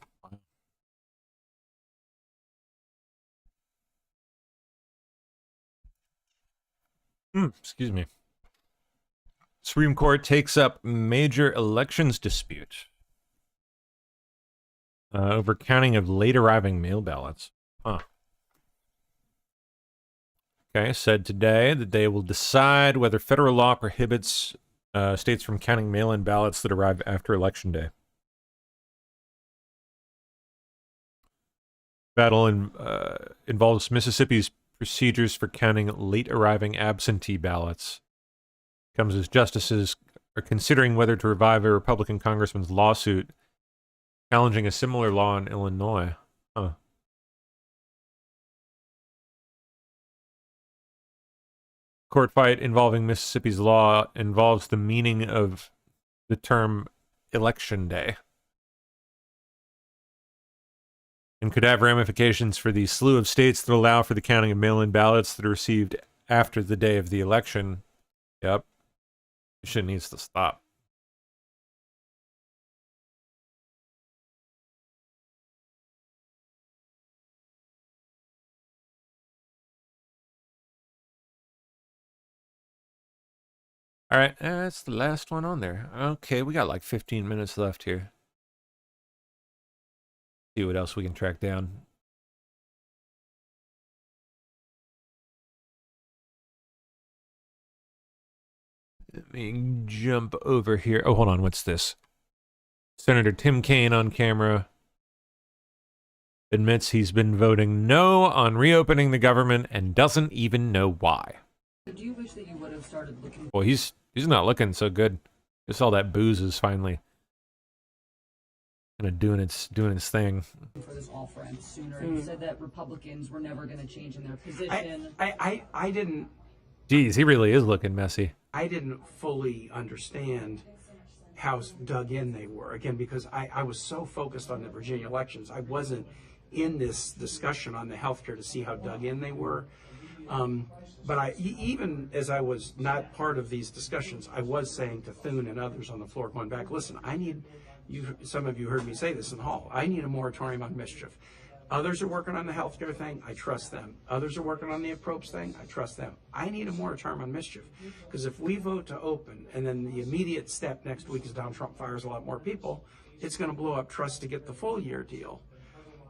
[SPEAKER 1] Excuse me. Supreme Court takes up major elections dispute over counting of late arriving mail ballots. Huh. Okay, said today that they will decide whether federal law prohibits states from counting mail-in ballots that arrive after Election Day. Battle involves Mississippi's procedures for counting late arriving absentee ballots. Comes as justices are considering whether to revive a Republican congressman's lawsuit challenging a similar law in Illinois. Huh. Court fight involving Mississippi's law involves the meaning of the term Election Day, and could have ramifications for the slew of states that allow for the counting of mail-in ballots that are received after the day of the election. Yep. This shit needs to stop. All right, that's the last one on there. Okay, we got like 15 minutes left here. See what else we can track down. Let me jump over here. Oh, hold on. What's this? Senator Tim Kaine on camera admits he's been voting no on reopening the government and doesn't even know why.
[SPEAKER 2] Do you wish that you would have started looking?
[SPEAKER 1] Well, he's not looking so good. Just all that booze is finally kind of doing its thing.
[SPEAKER 2] For this off-ramp sooner, you said that Republicans were never going to change in their position.
[SPEAKER 14] I didn't.
[SPEAKER 1] Geez, he really is looking messy.
[SPEAKER 14] I didn't fully understand how dug in they were, again, because I was so focused on the Virginia elections. I wasn't in this discussion on the healthcare to see how dug in they were. But even as I was not part of these discussions, I was saying to Thune and others on the floor going back, listen, I need, some of you heard me say this in the hall, I need a moratorium on mischief. Others are working on the healthcare thing, I trust them. Others are working on the approach thing, I trust them. I need a moratorium on mischief. Because if we vote to open, and then the immediate step next week is Donald Trump fires a lot more people, it's going to blow up trust to get the full year deal.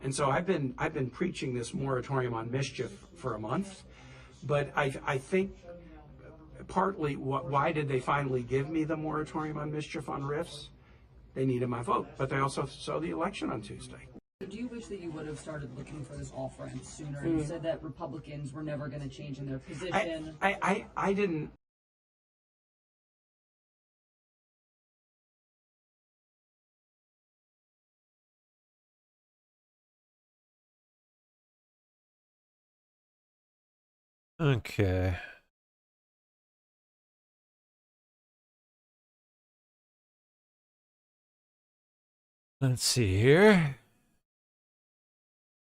[SPEAKER 14] And so I've been preaching this moratorium on mischief for a month, but I think partly why did they finally give me the moratorium on mischief on RIFs? They needed my vote, but they also saw the election on Tuesday.
[SPEAKER 2] Do you wish that you would have started looking for this off-ramp sooner? You said that Republicans were never going to change in their position.
[SPEAKER 14] I didn't.
[SPEAKER 1] Okay. Let's see here.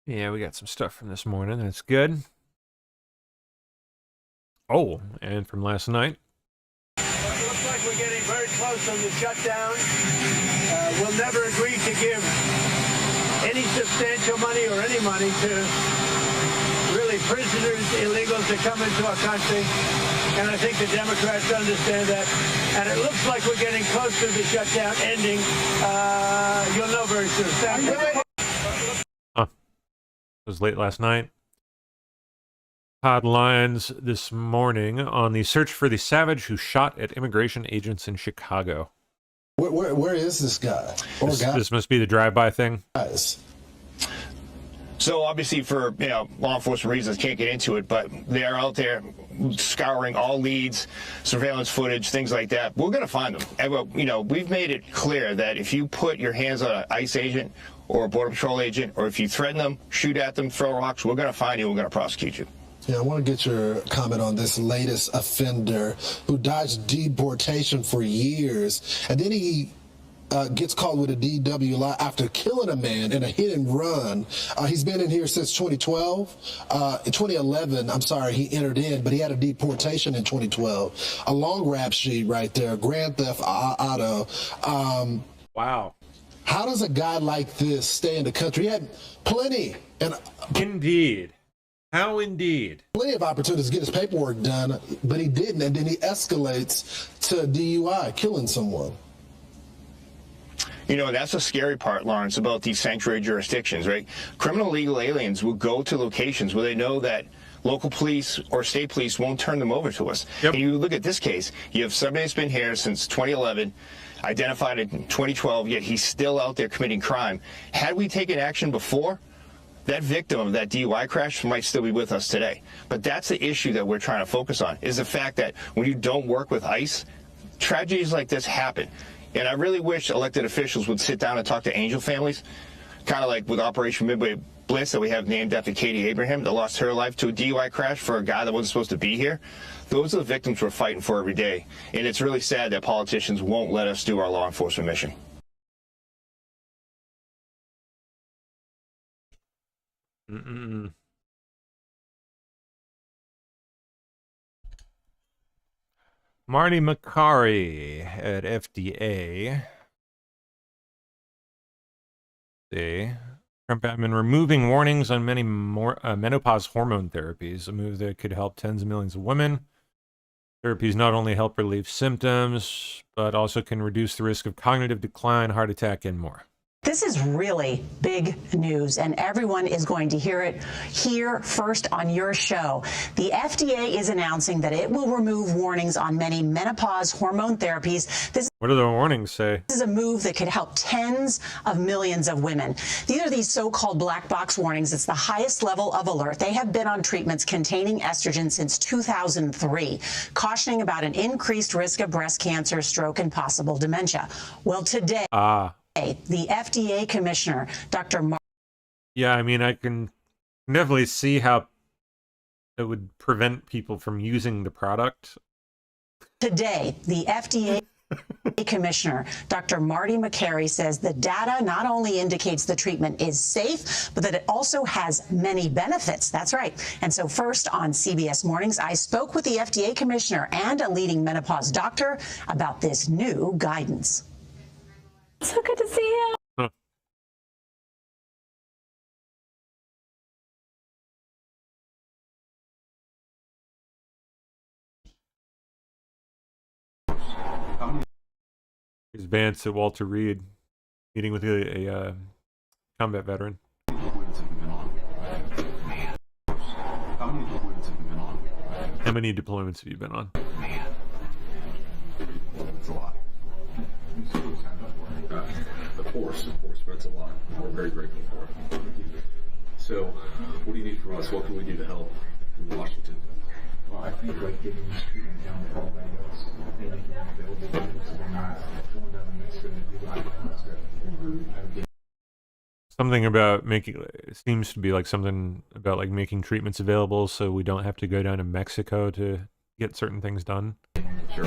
[SPEAKER 1] Yeah, we got some stuff from this morning. That's good. Oh, and from last night.
[SPEAKER 15] It looks like we're getting very close on the shutdown. We'll never agree to give any substantial money or any money to really prisoners, illegals that come into our country. And I think the Democrats understand that. And it looks like we're getting close to the shutdown ending. You'll know very soon. Thank you.
[SPEAKER 1] It was late last night. Todd Lyons this morning on the search for the savage who shot at immigration agents in Chicago.
[SPEAKER 16] Where is this guy?
[SPEAKER 1] This must be the drive-by thing.
[SPEAKER 17] So obviously for law enforcement reasons, can't get into it, but they are out there scouring all leads, surveillance footage, things like that. We're going to find them. And, we've made it clear that if you put your hands on an ICE agent or a Border Patrol agent, or if you threaten them, shoot at them, throw rocks, we're going to find you, we're going to prosecute you.
[SPEAKER 16] Yeah, I want to get your comment on this latest offender who dodged deportation for years, and then he gets caught with a DWI after killing a man in a hit and run. He's been in here since 2012. In 2011, I'm sorry, he entered in, but he had a deportation in 2012. A long rap sheet right there, grand theft auto.
[SPEAKER 1] Wow.
[SPEAKER 16] How does a guy like this stay in the country? He had plenty.
[SPEAKER 1] Indeed. How indeed.
[SPEAKER 16] Plenty of opportunities to get his paperwork done, but he didn't, and then he escalates to DUI, killing someone.
[SPEAKER 17] That's the scary part, Lawrence, about these sanctuary jurisdictions, right? Criminal legal aliens will go to locations where they know that local police or state police won't turn them over to us. Yep. And you look at this case, you have somebody that's been here since 2011, identified in 2012, yet he's still out there committing crime. Had we taken action before, that victim of that DUI crash might still be with us today. But that's the issue that we're trying to focus on, is the fact that when you don't work with ICE, tragedies like this happen. And I really wish elected officials would sit down and talk to angel families, kind of like with Operation Midway Bliss that we have named after Katie Abraham that lost her life to a DUI crash for a guy that wasn't supposed to be here. Those are the victims we're fighting for every day. And it's really sad that politicians won't let us do our law enforcement mission.
[SPEAKER 1] Marty Makary at FDA. Trump admin removing warnings on many more menopause hormone therapies, a move that could help tens of millions of women. Therapies not only help relieve symptoms, but also can reduce the risk of cognitive decline, heart attack, and more.
[SPEAKER 18] This is really big news, and everyone is going to hear it here first on your show. The FDA is announcing that it will remove warnings on many menopause hormone therapies.
[SPEAKER 1] What do the warnings say?
[SPEAKER 18] This is a move that could help tens of millions of women. These are these so-called black box warnings. It's the highest level of alert. They have been on treatments containing estrogen since 2003, cautioning about an increased risk of breast cancer, stroke, and possible dementia. Well, today, the FDA commissioner, Dr.
[SPEAKER 1] Yeah, I mean, I can definitely see how it would prevent people from using the product.
[SPEAKER 18] Today, the FDA commissioner, Dr. Marty McCary, says the data not only indicates the treatment is safe, but that it also has many benefits. That's right. And so first on CBS Mornings, I spoke with the FDA commissioner and a leading menopause doctor about this new guidance. So good to see you.
[SPEAKER 1] Here's Vance at Walter Reed, meeting with a combat veteran. How many deployments have you been on?
[SPEAKER 19] It's a lot. The force, of course, but it's a lot. We're very grateful for it. So, what do you need from us? What can we do to help in Washington? Well, I think like getting this treatment down to everybody else, making it available so they're not going down to Mexico to do live.
[SPEAKER 1] Something about making, it seems to be like something about like making treatments available so we don't have to go down to Mexico to get certain things done.
[SPEAKER 19] Sure.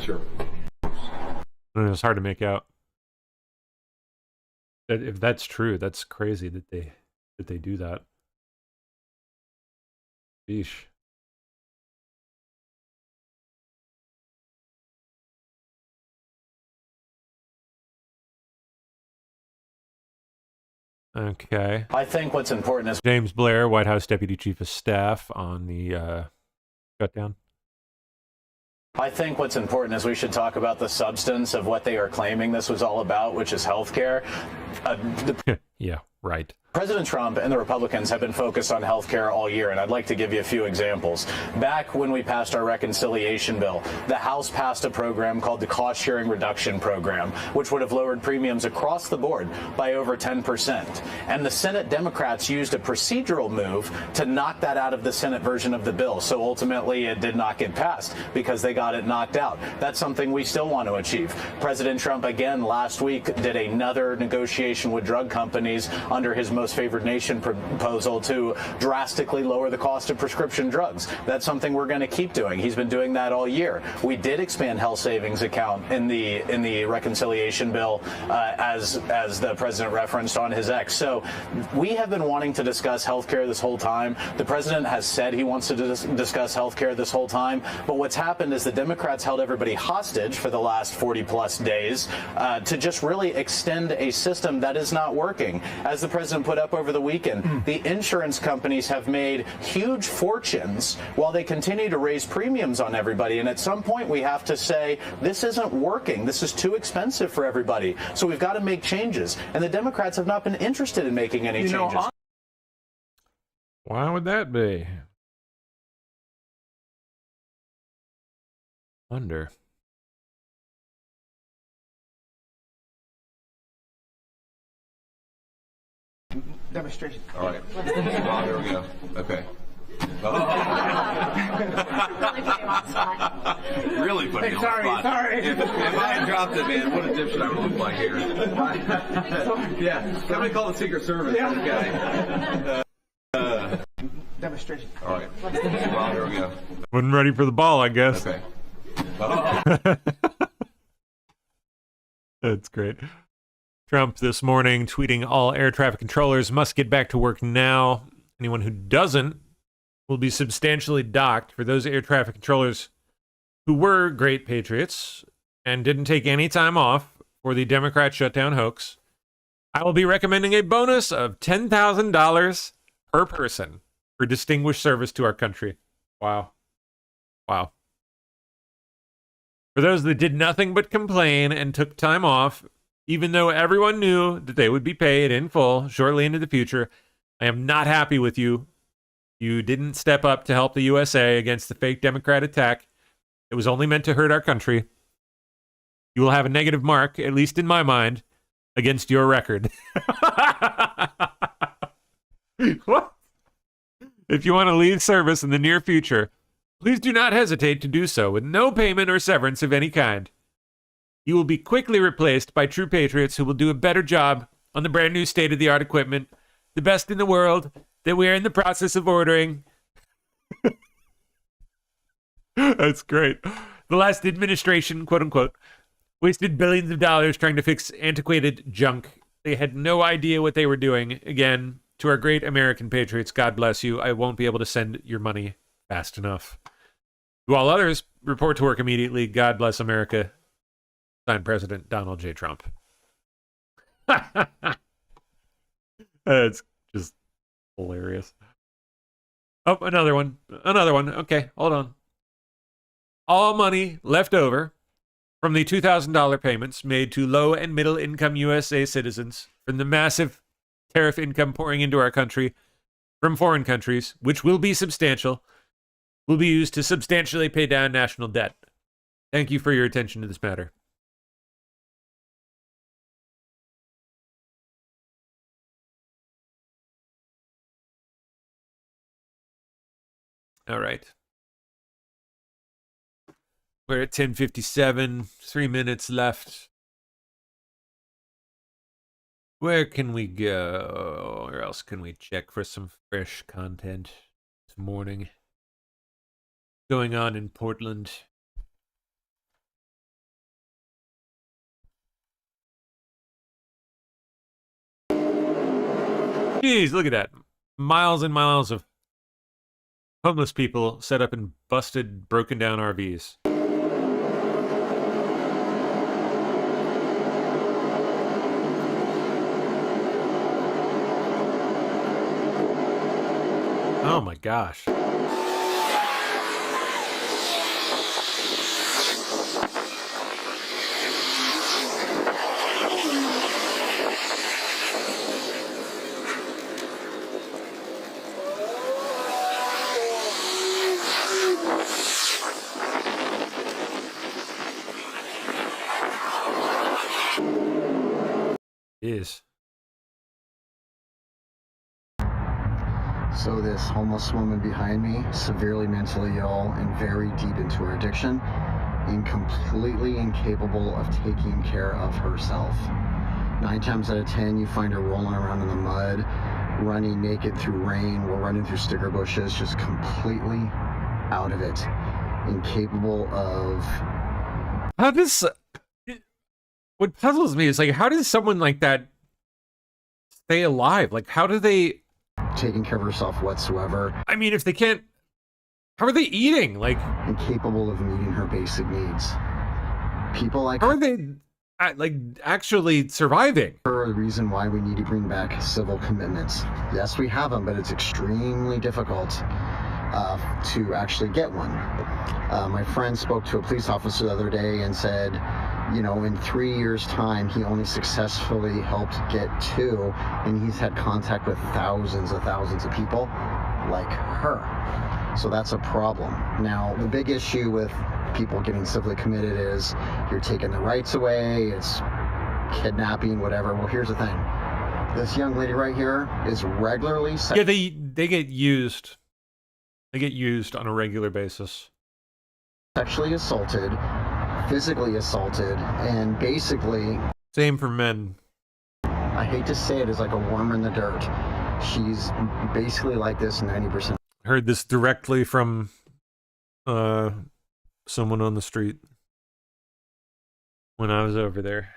[SPEAKER 19] Sure.
[SPEAKER 1] And it's hard to make out. If that's true, that's crazy that they do that. Sheesh. Okay.
[SPEAKER 20] I think what's important is
[SPEAKER 1] James Blair, White House Deputy Chief of Staff, on the shutdown.
[SPEAKER 20] I think what's important is we should talk about the substance of what they are claiming this was all about, which is healthcare.
[SPEAKER 1] Yeah, right.
[SPEAKER 20] President Trump and the Republicans have been focused on health care all year, and I'd like to give you a few examples. Back when we passed our reconciliation bill, the House passed a program called the Cost Sharing Reduction Program, which would have lowered premiums across the board by over 10%. And the Senate Democrats used a procedural move to knock that out of the Senate version of the bill. So ultimately, it did not get passed because they got it knocked out. That's something we still want to achieve. President Trump, again, last week did another negotiation with drug companies under his most favored nation proposal to drastically lower the cost of prescription drugs. That's something we're going to keep doing. He's been doing that all year. We did expand health savings account in the reconciliation bill as the president referenced on his X. So we have been wanting to discuss health care this whole time. The president has said he wants to discuss health care this whole time. But what's happened is the Democrats held everybody hostage for the last 40 plus days to just really extend a system that is not working. As the president put up over the weekend, the insurance companies have made huge fortunes while they continue to raise premiums on everybody. And at some point, we have to say, this isn't working. This is too expensive for everybody. So we've got to make changes. And the Democrats have not been interested in making any changes.
[SPEAKER 1] Why would that be? Wonder.
[SPEAKER 19] Demonstration. All right. There we go. Okay. Really put me on the spot. Sorry. If I had dropped it, man, what a dipshit I would look like here. Yeah. Somebody call the Secret Service. Yeah. Okay. Demonstration. All right. There we go.
[SPEAKER 1] Wasn't ready for the ball, I guess.
[SPEAKER 19] Okay.
[SPEAKER 1] That's great. Trump this morning tweeting, all air traffic controllers must get back to work now. Anyone who doesn't will be substantially docked. For those air traffic controllers who were great patriots and didn't take any time off for the Democrat shutdown hoax, I will be recommending a bonus of $10,000 per person for distinguished service to our country. Wow. Wow. For those that did nothing but complain and took time off, even though everyone knew that they would be paid in full shortly into the future, I am not happy with you. You didn't step up to help the USA against the fake Democrat attack. It was only meant to hurt our country. You will have a negative mark, at least in my mind, against your record. What? If you want to leave service in the near future, please do not hesitate to do so with no payment or severance of any kind. You will be quickly replaced by true patriots who will do a better job on the brand new state-of-the-art equipment, the best in the world, that we are in the process of ordering. That's great. The last administration, quote unquote, wasted billions of dollars trying to fix antiquated junk. They had no idea what they were doing. Again, to our great American patriots, God bless you. I won't be able to send your money fast enough. To all others, report to work immediately. God bless America. Signed, President Donald J. Trump. It's just hilarious. Oh, another one. Another one. Okay, hold on. All money left over from the $2,000 payments made to low and middle income USA citizens from the massive tariff income pouring into our country from foreign countries, which will be substantial, will be used to substantially pay down national debt. Thank you for your attention to this matter. All right. We're at 10:57, 3 minutes left. Where can we go? Where else can we check for some fresh content this morning? Going on in Portland. Jeez, look at that. Miles and miles of homeless people set up in busted, broken down RVs. Oh my gosh. Is.
[SPEAKER 3] So this homeless woman behind me, severely mentally ill and very deep into her addiction, and completely incapable of taking care of herself. 9 times out of 10, you find her rolling around in the mud, running naked through rain, or running through sticker bushes, just completely out of it, incapable of...
[SPEAKER 1] How does... What puzzles me is, like, how does someone like that stay alive? Like, how do they...
[SPEAKER 3] taking care of herself whatsoever.
[SPEAKER 1] I mean, if they can't... How are they eating? Like...
[SPEAKER 3] incapable of meeting her basic needs. People like...
[SPEAKER 1] How are they, like, actually surviving?
[SPEAKER 3] For a reason why we need to bring back civil commitments. Yes, we have them, but it's extremely difficult to actually get one. My friend spoke to a police officer the other day and said, you know, in 3 years' time, he only successfully helped get 2, and he's had contact with thousands of people like her. So that's a problem. Now, the big issue with people getting civilly committed is you're taking the rights away, it's kidnapping, whatever. Well, here's the thing. This young lady right here is regularly...
[SPEAKER 1] Yeah, they get used. They get used on a regular basis.
[SPEAKER 3] Sexually assaulted, physically assaulted, and basically...
[SPEAKER 1] Same for men.
[SPEAKER 3] I hate to say it, is like a worm in the dirt. She's basically like this 90%.
[SPEAKER 1] Heard this directly from someone on the street when I was over there.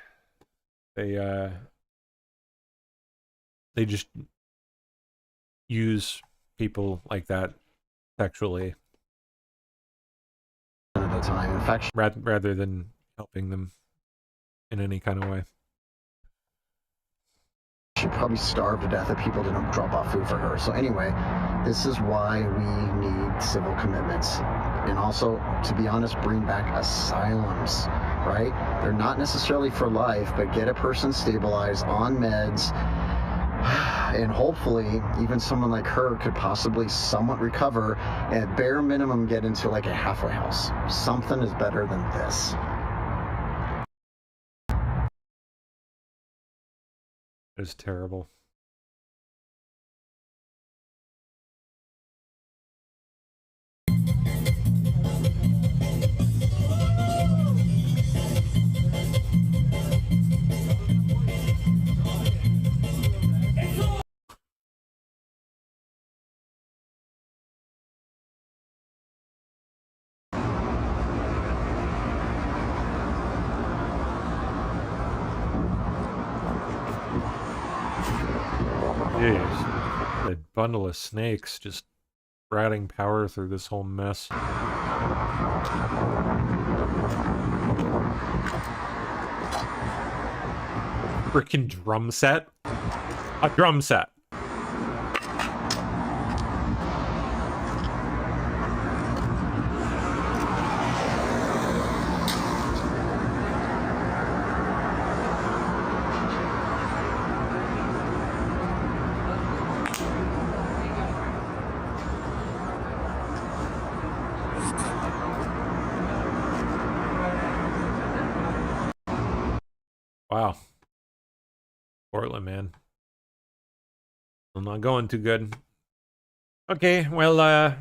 [SPEAKER 1] They just use people like that sexually
[SPEAKER 3] at the time. In fact,
[SPEAKER 1] rather than helping them in any kind of way.
[SPEAKER 3] she'd probably starve to death if people didn't drop off food for her. So anyway, this is why we need civil commitments. And also, to be honest, bring back asylums, right? They're not necessarily for life, but get a person stabilized on meds, and hopefully even someone like her could possibly somewhat recover, and at bare minimum get into like a halfway house. Something is better than this.
[SPEAKER 1] It is terrible. Jeez. A bundle of snakes just sprouting power through this whole mess. Freaking drum set? A drum set. Wow. Portland, man. I'm not going too good. Okay, well, I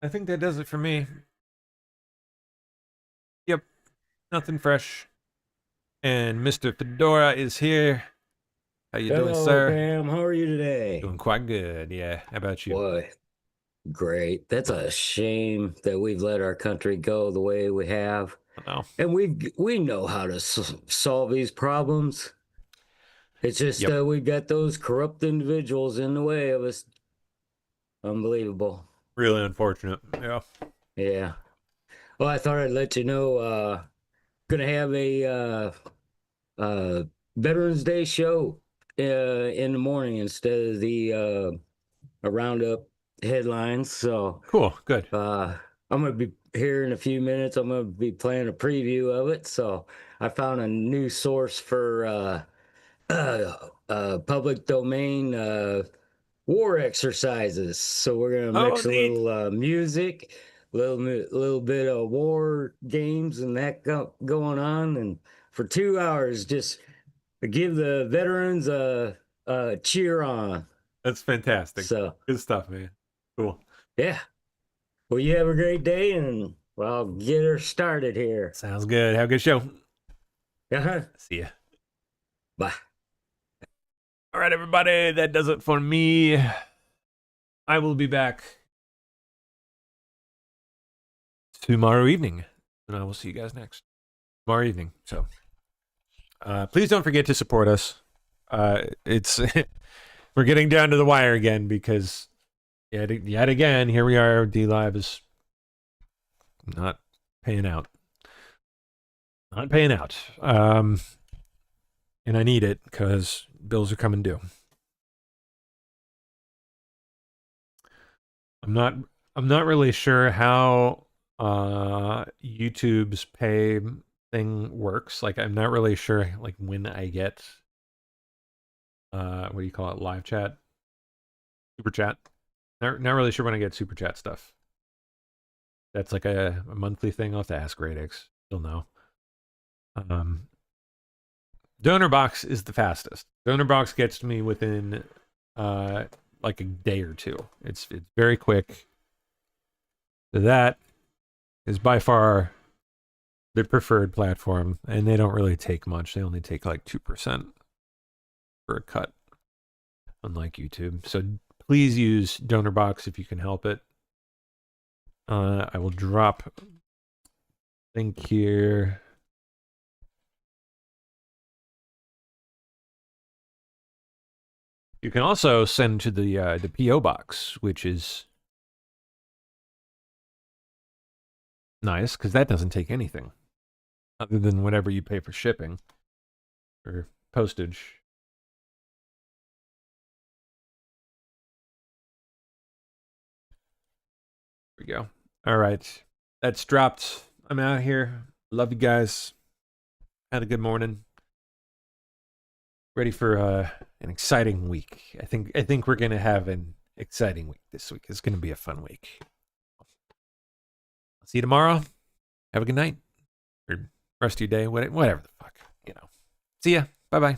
[SPEAKER 1] think that does it for me. Yep. Nothing fresh. And Mr. Fedora is here. How you doing, sir?
[SPEAKER 6] Pam. How are you today?
[SPEAKER 1] Doing quite good, yeah. How about you?
[SPEAKER 6] Boy, great. That's a shame that we've let our country go the way we have.
[SPEAKER 1] I know.
[SPEAKER 6] And we know how to solve these problems. It's just we've got those corrupt individuals in the way of us. Unbelievable.
[SPEAKER 1] Really unfortunate. Yeah.
[SPEAKER 6] Yeah. Well, I thought I'd let you know. Gonna have a Veterans Day show in the morning instead of the a roundup headlines. So
[SPEAKER 1] cool. Good.
[SPEAKER 6] I'm gonna be here in a few minutes. I'm gonna be playing a preview of it. So I found a new source for public domain war exercises. So we're gonna mix a little music, little bit of war games and that going on, and for 2 hours just give the veterans a cheer on.
[SPEAKER 1] That's fantastic.
[SPEAKER 6] So
[SPEAKER 1] good stuff, man. Cool.
[SPEAKER 6] Yeah. Well, you have a great day, and I'll get her started here.
[SPEAKER 1] Sounds good. Have a good show. See ya.
[SPEAKER 6] Bye.
[SPEAKER 1] All right, everybody. That does it for me. I will be back tomorrow evening, and I will see you guys next tomorrow evening. So please don't forget to support us. It's we're getting down to the wire again because yet again, here we are. DLive is not paying out. Not paying out. And I need it because bills are coming due. I'm not really sure how YouTube's pay thing works. Like, I'm not really sure like when I get what do you call it? Live chat? Super chat? Not really sure when I get super chat stuff. That's like a monthly thing. I'll have to ask Radix. He'll know. Donor box is the fastest. Donor box gets to me within like a day or two. It's very quick. So that is by far the preferred platform, and they don't really take much. They only take like 2% for a cut, unlike YouTube. So please use Donor box if you can help it. I will drop link here. You can also send to the PO box, which is nice because that doesn't take anything other than whatever you pay for shipping or postage. we go. All right. That's dropped. I'm out here. Love you guys. Had a good morning. Ready for an exciting week. I think we're gonna have an exciting week this week. It's gonna be a fun week. I'll see you tomorrow. Have a good night. Or rest of your day. Whatever the fuck. See ya. Bye-bye.